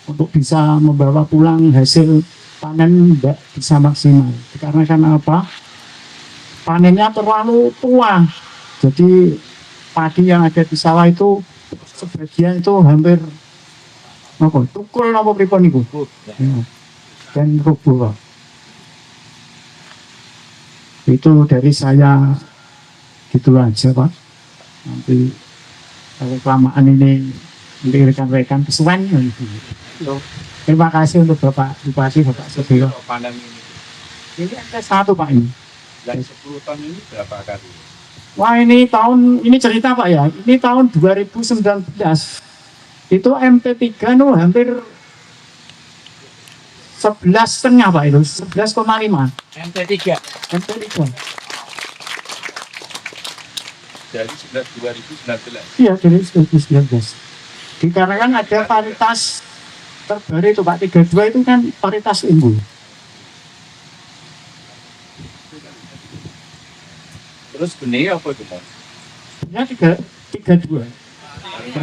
untuk bisa membawa pulang hasil panen tidak bisa maksimal. Karena apa? Panennya terlalu tua, jadi padi yang ada di sawah itu sebagian itu hampir tukul apa pripun niku, dan rubuh Pak. Itu dari saya gitu aja Pak. Nanti kalau kelamaan ini rekan-rekan kesuwen. Terima kasih untuk Bapak Bupati, Bapak Sediro. Panen Ini MT1 Pak ini. dan 10 ton ini berapa kali? Wah ini cerita Pak ya. Ini tahun 2019. Itu MT3 itu hampir 11,5 Pak itu, 11,5. MT3. Dari 2019. Iya, dari 2019. Dikarenakan ada varietas terbaru itu Pak, 32 itu kan varietas unggul. Terus benih apa itu Mas? Ya 32.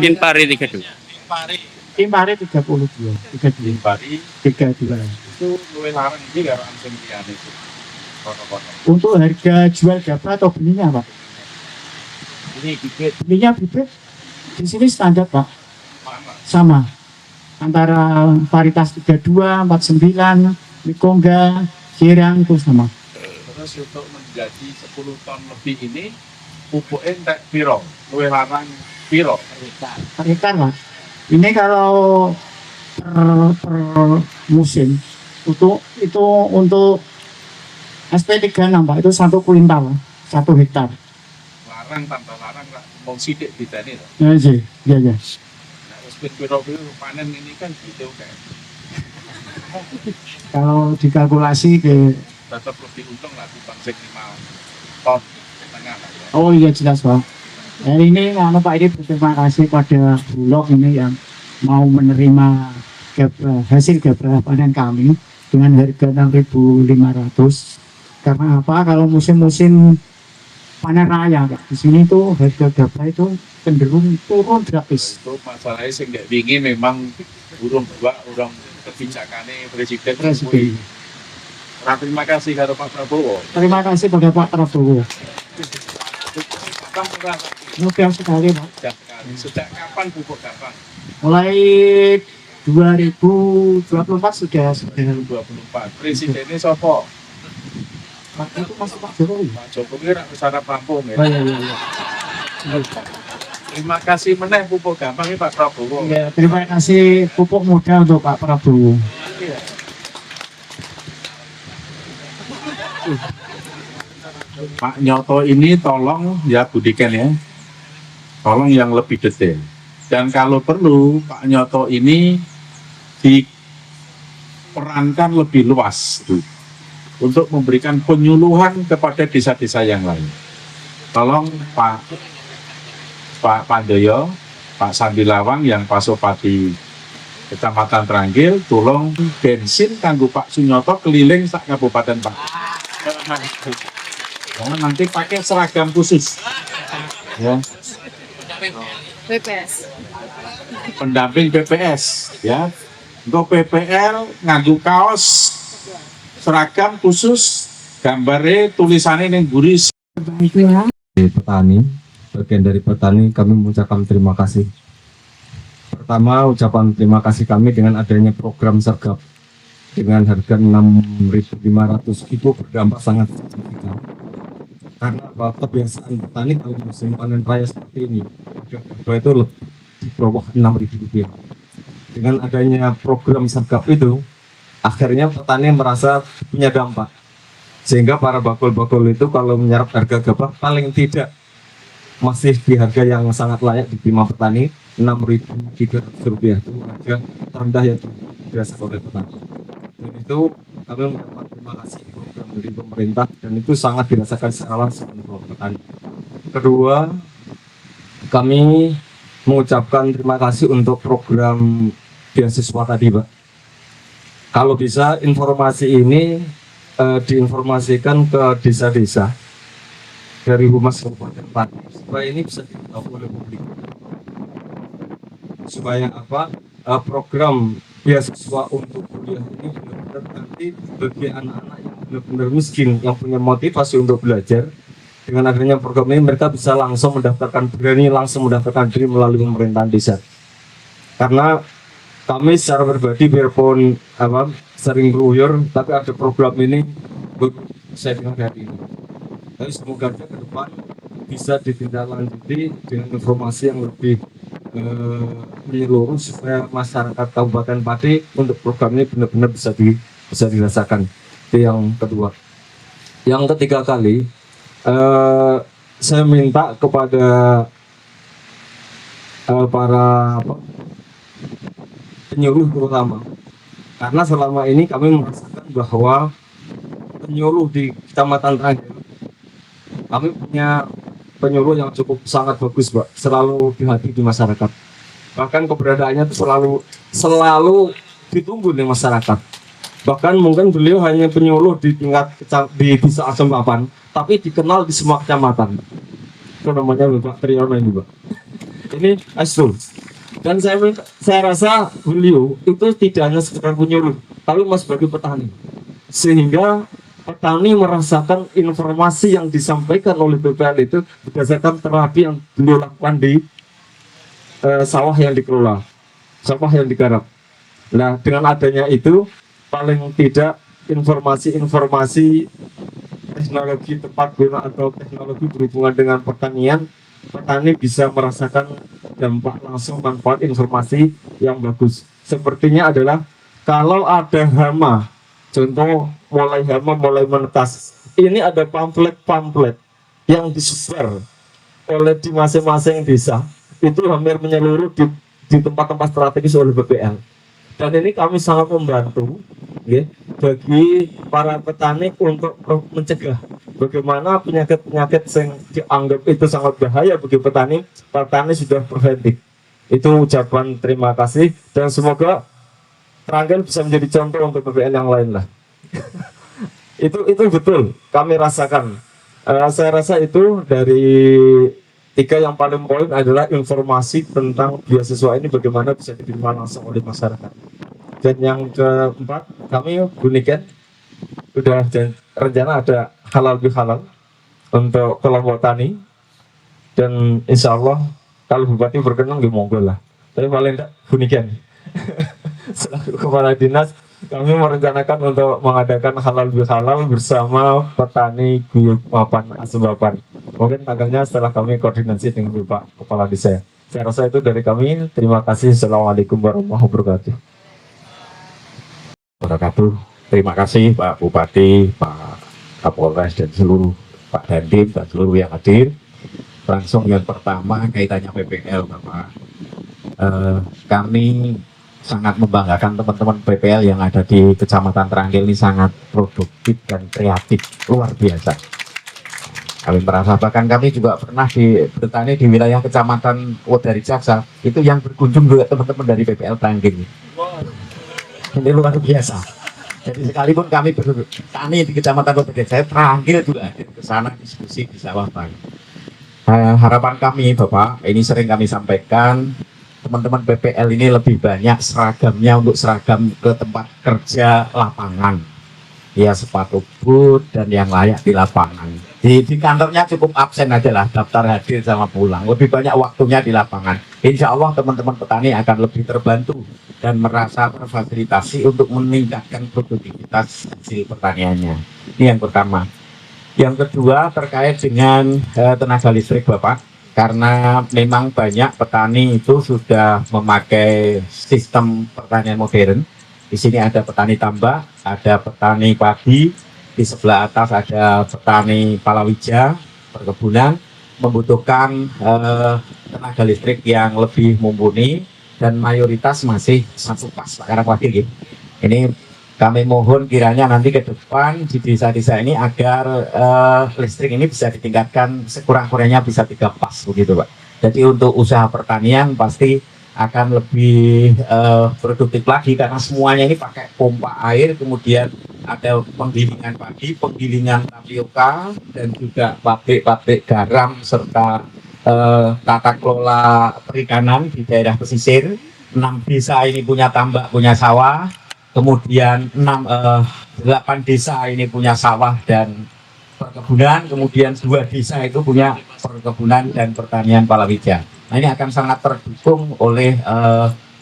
Impari 32. Impari 32. 32. Impari 32. itu luwih larang iki karo sing liyane itu. Kono-kono. Untuk harga jual gabah atau benihnya Pak? Ini bibit Benihnya bibit di sini standar Pak, mana? sama antara varietas 32, 49, Mikongga, Kirang itu sama. Terus untuk menjadi 10 ton lebih ini pupuknya entek piro? Luwih larang piro? Per hektar Pak. Ini kalau per musim itu untuk SP36 Pak, itu 1 kuintal 1 hektar. Larang tanpa larang lah mau sidik ditani loh. Ya sih, ya. Nah, wis piro-piro panen ini kan gitu kayak Kalau dikalkulasi ke tetap lebih untung lah dibanding 5 ton setengah lah ya. oh iya jelas Pak. Ya, ini Pak ini berterima kasih pada Bulog ini yang mau menerima hasil gabah panen kami. dengan harga 6.500. Karena apa? Kalau musim-musim panen raya Kak, di sini tuh harga gabah itu cenderung turun drastis. Itu masalahnya sih nggak bingi memang urung kebijakannya presiden. Nah, terima kasih kepada Pak Prabowo. Terima kasih pada Pak Prabowo. Kapan murah? Mudah sekali Pak. Sudah sekali. Sejak kapan pupuk gabah? Mulai 2024 sudah 2024. Presidennya sopo? waktu itu masih Pak Jokowi. Pak Jokowi rak sarap Lampung ya. Oh iya iya. Iya. Terima kasih meneh pupuk gampang ini Pak Prabowo. Ya, terima kasih pupuk muda untuk Pak Prabowo. Iya. Pak Nyoto ini tolong ya Budikan ya, tolong yang lebih detail. Dan kalau perlu Pak Nyoto ini diperankan lebih luas untuk memberikan penyuluhan kepada desa-desa yang lain. Tolong Pak Pandoyo, Pak Sambilawang yang Pasopati Kecamatan Tranggil, tolong bensin kanggo Pak Sunyoto keliling sak kabupaten Pak. Nanti pakai seragam khusus. Ya. BPS. Pendamping BPS ya. Untuk PPL nganggo kaos seragam khusus, gambarnya tulisannya yang guris. Petani, bagian dari petani kami mengucapkan terima kasih. Pertama, ucapan terima kasih kami dengan adanya program sergap dengan harga 6.500 itu berdampak sangat signifikan. Karena kebiasaan petani kalau musim panen raya seperti ini, harga itu lebih di bawah 6.000 rupiah. Dengan adanya program sergap itu, akhirnya petani merasa punya dampak. Sehingga para bakul-bakul itu kalau menyerap harga gabah paling tidak masih di harga yang sangat layak diterima petani, 6.300 rupiah itu harga terendah yang dirasakan oleh petani. Dan itu kami mendapat terima kasih program dari pemerintah dan itu sangat dirasakan secara langsung oleh petani. Kedua, kami mengucapkan terima kasih untuk program beasiswa tadi, Pak. Kalau bisa informasi ini diinformasikan ke desa-desa dari Humas Kabupaten Pati supaya ini bisa diketahui oleh publik. Supaya apa? Program beasiswa untuk kuliah ini benar-benar nanti bagi anak-anak yang benar-benar miskin yang punya motivasi untuk belajar, dengan adanya program ini mereka bisa langsung langsung mendaftarkan diri melalui pemerintahan desa. Karena kami secara pribadi biarpun sering beruyur, tapi ada program ini saya dengar hari ini. Tapi semoga ke depan bisa ditindaklanjuti dengan informasi yang lebih menyeluruh supaya masyarakat Kabupaten Pati untuk program ini benar-benar bisa dirasakan. Itu yang kedua. Yang ketiga kali, saya minta kepada para penyuluh terutama, karena selama ini kami merasakan bahwa penyuluh di Kecamatan Tranggil, kami punya penyuluh yang cukup sangat bagus, Pak, selalu di hati di masyarakat. Bahkan keberadaannya itu selalu ditunggu di masyarakat. Bahkan mungkin beliau hanya penyuluh di tingkat di desa Asempapan, tapi dikenal di semua kecamatan. Itu namanya Bapak Triyono ini, Pak. Ini Asrul. Dan saya rasa beliau itu tidak hanya sekedar penyuluh, tapi masih sebagai petani. Sehingga petani merasakan informasi yang disampaikan oleh BPL itu berdasarkan terapi yang beliau lakukan di sawah yang dikelola, sawah yang digarap. Nah, dengan adanya itu, paling tidak informasi-informasi teknologi tepat guna atau teknologi berhubungan dengan pertanian, petani bisa merasakan dampak langsung manfaat informasi yang bagus. Sepertinya adalah kalau ada hama, contoh mulai hama mulai menetas, ini ada pamflet yang disebar oleh di masing-masing desa, itu hampir menyeluruh di tempat-tempat strategis oleh BPL. Dan ini kami sangat membantu ya, bagi para petani untuk mencegah bagaimana penyakit-penyakit yang dianggap itu sangat bahaya bagi petani sudah preventif. Itu ucapan terima kasih dan semoga Trangkil bisa menjadi contoh untuk PPL yang lain lah. itu betul kami rasakan. Saya rasa itu dari 3 yang paling poin adalah informasi tentang beasiswa ini bagaimana bisa diterima langsung oleh masyarakat. Dan yang keempat, kami Buniken sudah rencana ada halal bihalal untuk kelompok tani, dan insya Allah kalau Bupati berkenan di monggo lah. Tapi paling tidak Buniken selaku kepala dinas, kami merencanakan untuk mengadakan halal bihalal bersama petani Guyuk Mapan Asebapan. Mungkin tanggalnya setelah kami koordinasi dengan Bapak Kepala Desa. Saya rasa itu dari kami. Terima kasih. Assalamualaikum warahmatullahi wabarakatuh. Terima kasih Pak Bupati, Pak Kapolres, dan seluruh Pak Dandim dan seluruh yang hadir. Langsung yang pertama kaitannya PPL, Bapak. Kami sangat membanggakan teman-teman PPL yang ada di Kecamatan Trangkil ini sangat produktif dan kreatif, luar biasa. Kami merasa, bahkan kami juga pernah bertani di wilayah Kecamatan Wodari Jaksa, itu yang berkunjung juga teman-teman dari PPL Trangkil. Ini luar biasa. Jadi sekalipun kami bertani di Kecamatan Wodari Jaksa, Trangkil juga hadir ke sana diskusi di sawah Bang. Harapan kami Bapak, ini sering kami sampaikan, teman-teman PPL ini lebih banyak seragamnya untuk seragam ke tempat kerja lapangan, ya sepatu boot dan yang layak di lapangan. Di kantornya cukup absen aja lah, daftar hadir sama pulang. Lebih banyak waktunya di lapangan. Insya Allah teman-teman petani akan lebih terbantu dan merasa terfasilitasi untuk meningkatkan produktivitas hasil pertaniannya. Ini yang pertama. Yang kedua terkait dengan tenaga listrik Bapak. Karena memang banyak petani itu sudah memakai sistem pertanian modern. Di sini ada petani tambak, ada petani padi, di sebelah atas ada petani palawija, perkebunan, membutuhkan tenaga listrik yang lebih mumpuni dan mayoritas masih satu pas sekarang wakil. Ini kami mohon kiranya nanti ke depan di desa-desa ini agar listrik ini bisa ditingkatkan sekurang-kurangnya bisa 3 pas begitu Pak. Jadi untuk usaha pertanian pasti akan lebih produktif lagi karena semuanya ini pakai pompa air, kemudian ada penggilingan padi, penggilingan tapioka, dan juga pabrik-pabrik garam serta tata kelola perikanan di daerah pesisir. 6 desa ini punya tambak, punya sawah. Kemudian 8 desa ini punya sawah dan perkebunan, kemudian 2 desa itu punya perkebunan dan pertanian palawija. Nah ini akan sangat terdukung oleh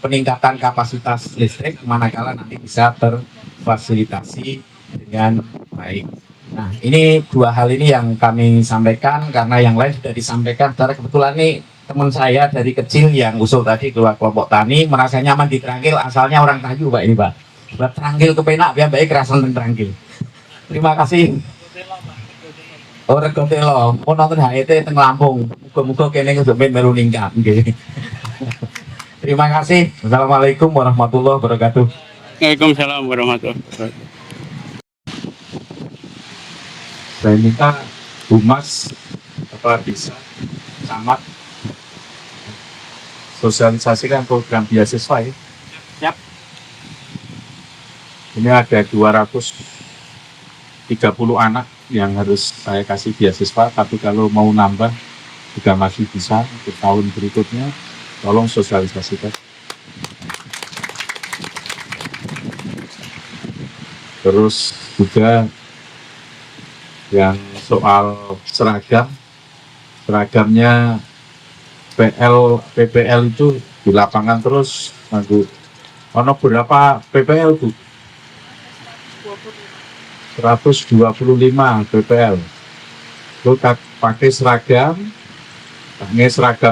peningkatan kapasitas listrik manakala nanti bisa terfasilitasi dengan baik. Nah ini 2 hal ini yang kami sampaikan karena yang lain sudah disampaikan. Secara kebetulan nih teman saya dari kecil yang usul tadi keluar kelompok tani merasa nyaman di Trangkil, asalnya orang Kayu Pak ini Pak. Buat Trangkil kepenak biar baik rasan teng Trangkil. Terima kasih. Oh Regotelo, mau nonton HET teng Lampung. Muga-muga kene kesupen melu ningkat nggih. Terima kasih. Assalamualaikum warahmatullahi wabarakatuh. Waalaikumsalam warahmatullahi wabarakatuh. Saya minta Humas Kepala Desa Camat sosialisasikan program beasiswa ya. Siap. Ini ada 230 anak yang harus saya kasih beasiswa, tapi kalau mau nambah juga masih bisa untuk tahun berikutnya. Tolong sosialisasikan. Terus juga yang soal seragamnya PPL itu di lapangan terus. Ono berapa PPL Bu? 125 PPL. Lu pakai seragam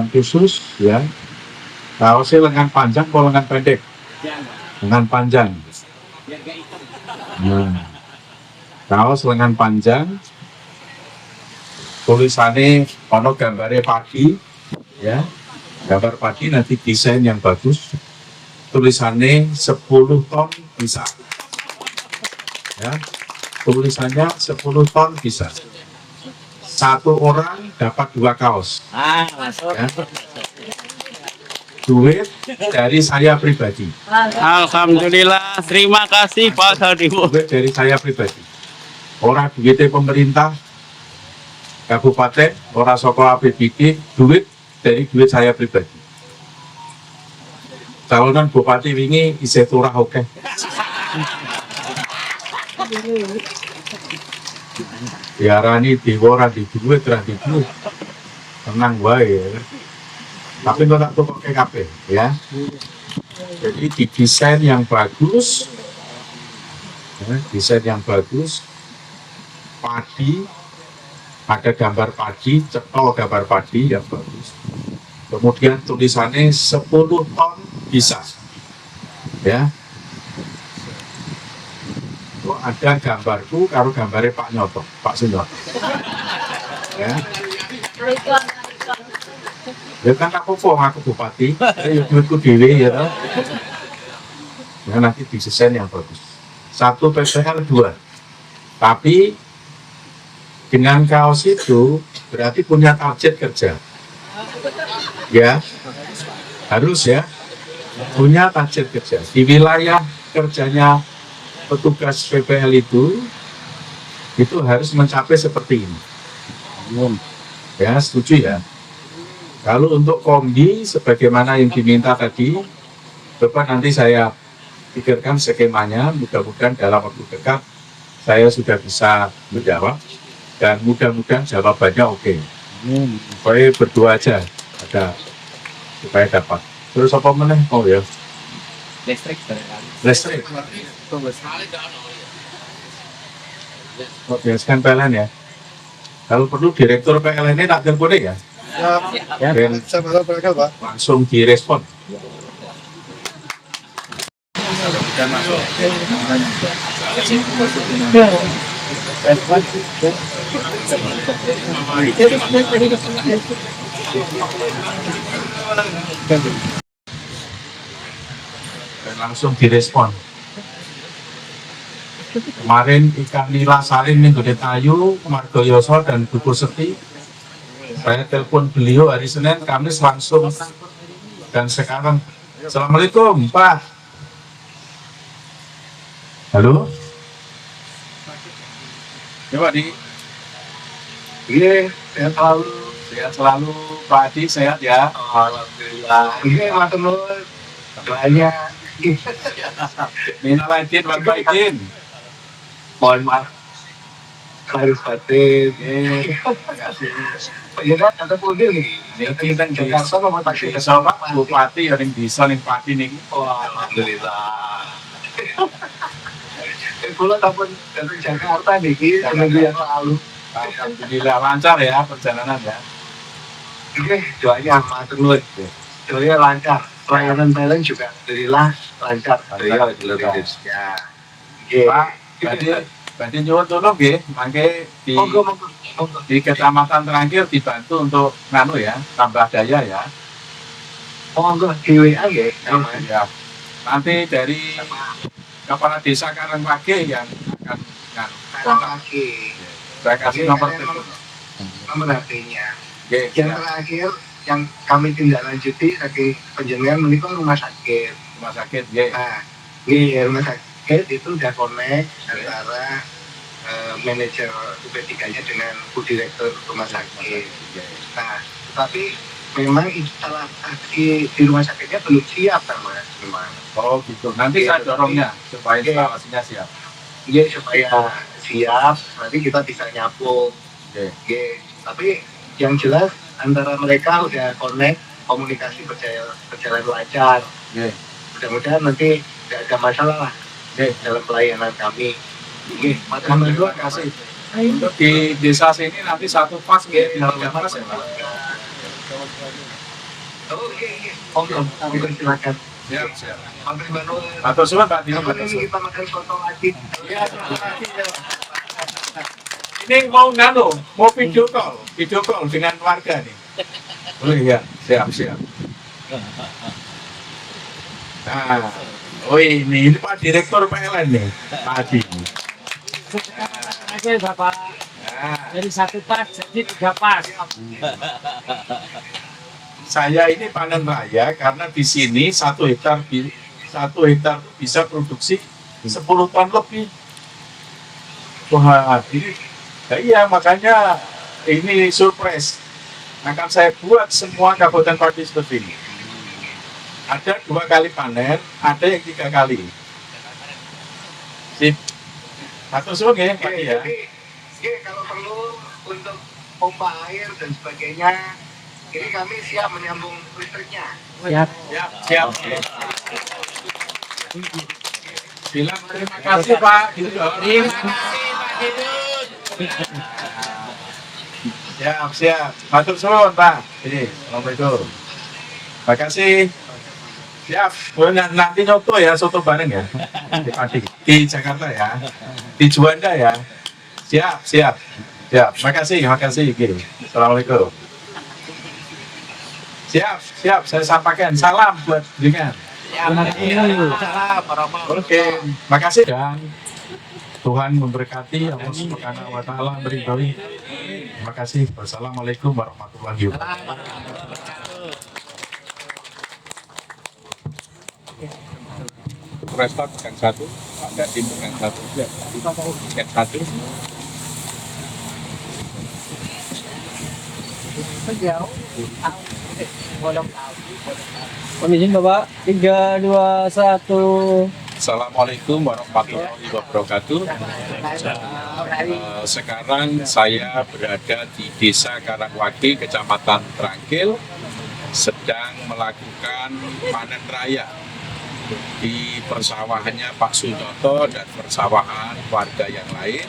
khusus ya. Kaosnya lengan panjang atau lengan pendek? Lengan panjang. Nah, kaos lengan panjang. Tulisannya ono gambarnya padi ya. Gambar padi nanti desain yang bagus. Tulisannya 10 ton bisa. Ya. Tulisannya 10 ton bisa. 1 orang dapat 2 kaos. Masuk. Ya. duit dari saya pribadi. Alhamdulillah, terima kasih Pak Sadiwo. Duit dari saya pribadi. Orang duitnya pemerintah kabupaten, orang soko APBD, duit dari duit saya pribadi. Calonan bupati wingi isih turah oke. Diarani diwora di duit, tenang wae. Tapi kok tak tukok KKP ya. Jadi didesain yang bagus, ya, desain yang bagus, padi, ada gambar padi, cetol gambar padi yang bagus. Kemudian tulisannya 10 ton bisa, ya. Kok ada gambarku, karo gambarnya Pak Nyoto, Pak Sunyoto, ya. Ya kan aku bupati, ya duitku dewe ya toh. Ya nanti desain yang bagus. 1 PPL 2. Tapi dengan kaos itu berarti punya target kerja. Ya. Harus ya. Punya target kerja. Di wilayah kerjanya petugas PPL itu harus mencapai seperti ini. Ya, setuju ya. Kalau untuk kombi, sebagaimana yang diminta tadi, Bapak nanti saya pikirkan skemanya, mudah-mudahan dalam waktu dekat saya sudah bisa menjawab, dan mudah-mudahan jawabannya oke. Supaya berdua aja, ada supaya dapat. Terus apa meneh? Oh ya. Listrik. Oh, biaskan PLN ya. Kalau perlu direktur PLN ini tak telepon ya. Ya, Dan saya bakal berangkat, Pak. langsung direspon. Dan langsung direspon. Kemarin ikan nila salin minggu Tayu, Margoyoso dan Buku Seti. Saya telepon beliau hari Senin, Kamis langsung. Dan sekarang, Assalamualaikum Pak. Halo? Ya Pak Di. Iya, sehat selalu Pak Adi, sehat ya. Alhamdulillah. Ini matur nuwun. Doanya Minal aidin wal faizin. mohon maaf. Harus batin. Ya kan, ada mobil nih. Niki teng Jakarta mau taksi. desa Pak Bupati yang desa ning Pati niki. Alhamdulillah. Kula tahun dari Jakarta nih, seminggu yang lalu. Alhamdulillah lancar ya perjalanan ya. Oke, doanya matur nuwun. Doanya lancar. Pelayanan PLN juga alhamdulillah lancar. Alhamdulillah. Ya. Pak, Badhe nyuwun tolong nggih, mangke Monggo. di kecamatan terakhir dibantu untuk nganu ya, tambah daya ya. Monggo di WA nggih. Ya. Nanti dari Kepala Desa Karangwage yang akan nganu. Oke. Saya kasih nomor telepon. Nomor HP-nya. Nggih, Yang ya. terakhir yang kami tindak lanjuti saking penjenengan menikah rumah sakit. Rumah sakit nggih. Nah, di rumah sakit itu udah connect antara manajer UP3-nya dengan Bu Direktur rumah sakit. Nah, tapi memang instalasi di rumah sakitnya belum siap kan Mas, memang. Oh gitu. Nanti saya dorongnya supaya instalasinya siap. Iya, supaya siap, nanti kita bisa nyapu. Oke. Oke, tapi yang jelas antara mereka udah connect, komunikasi berjalan lancar. Oke. Mudah-mudahan nanti tidak ada masalah lah Oke. dalam pelayanan kami. Oke, Terima kasih. Untuk di desa sini nanti satu pas nggih, tinggal 3 pas ya Pak. Oke. Monggo, silakan. Siap, siap. Mampir Bandung. Atau sudah Pak Dino. Kapan ini kita makan soto lagi? Iya, ini mau nganu, mau video call dengan warga nih. Boleh ya, siap, siap. Nah, oh ini Pak Direktur PLN nih, Pak Adi. Oke Bapak, Nah, dari 1 pas jadi 3 pas. saya ini panen raya karena di sini 1 hektar bisa produksi 10 ton lebih. Wah, ini ya iya, makanya ini surprise. Akan saya buat semua Kabupaten Pati seperti ini. Ada 2 kali panen, ada yang 3 kali. Sip. Satu suung ya, Pak ya. Jadi kalau perlu untuk pompa air dan sebagainya, ini kami siap menyambung listriknya. Siap. Bilang terima kasih Pak. Terima kasih Pak Dirut. Siap. Matur suwun Pak. Ini, Assalamualaikum. Terima kasih. Siap. Nanti nyoto ya, soto bareng ya. Di Pati, di Jakarta ya. Di Juanda ya. Siap. Terima kasih. Gini. Assalamualaikum. Siap. Saya sampaikan salam buat dengan. Salam. Oke. Makasih dan Tuhan memberkati, Allah Subhanahu wa taala meridhoi. Terima kasih. Wassalamualaikum warahmatullahi wabarakatuh. Restor pegang 1, Pak Dandim pegang 1, pegang 1. Izin Bapak, 3, 2, 1. Assalamualaikum warahmatullahi wabarakatuh. Sekarang saya berada di Desa Karangwagi, Kecamatan Trangkil, sedang melakukan panen raya di persawahannya Pak Suyoto dan persawahan warga yang lain.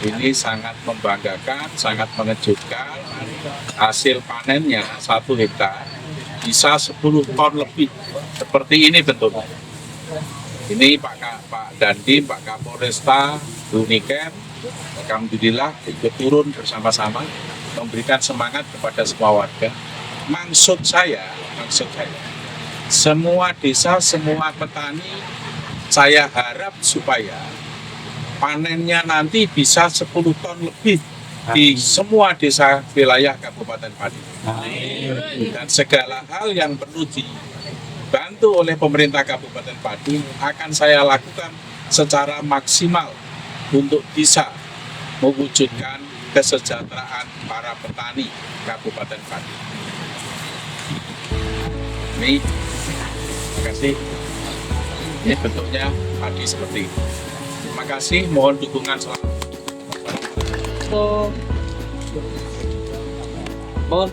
Ini sangat membanggakan, sangat mengejutkan. Hasil panennya 1 hektar bisa 10 ton lebih. Seperti ini bentuknya. Ini Pak Dandim, Pak Kapolresta, Uniken, alhamdulillah ikut turun bersama-sama memberikan semangat kepada semua warga. Maksud saya, semua desa, semua petani, saya harap supaya panennya nanti bisa 10 ton lebih di semua desa wilayah Kabupaten Pati. Dan segala hal yang perlu dibantu oleh pemerintah Kabupaten Pati akan saya lakukan secara maksimal untuk bisa mewujudkan kesejahteraan para petani Kabupaten Pati. Ini, terima kasih. Ini bentuknya padi seperti ini. Terima kasih, mohon dukungan selalu. Mohon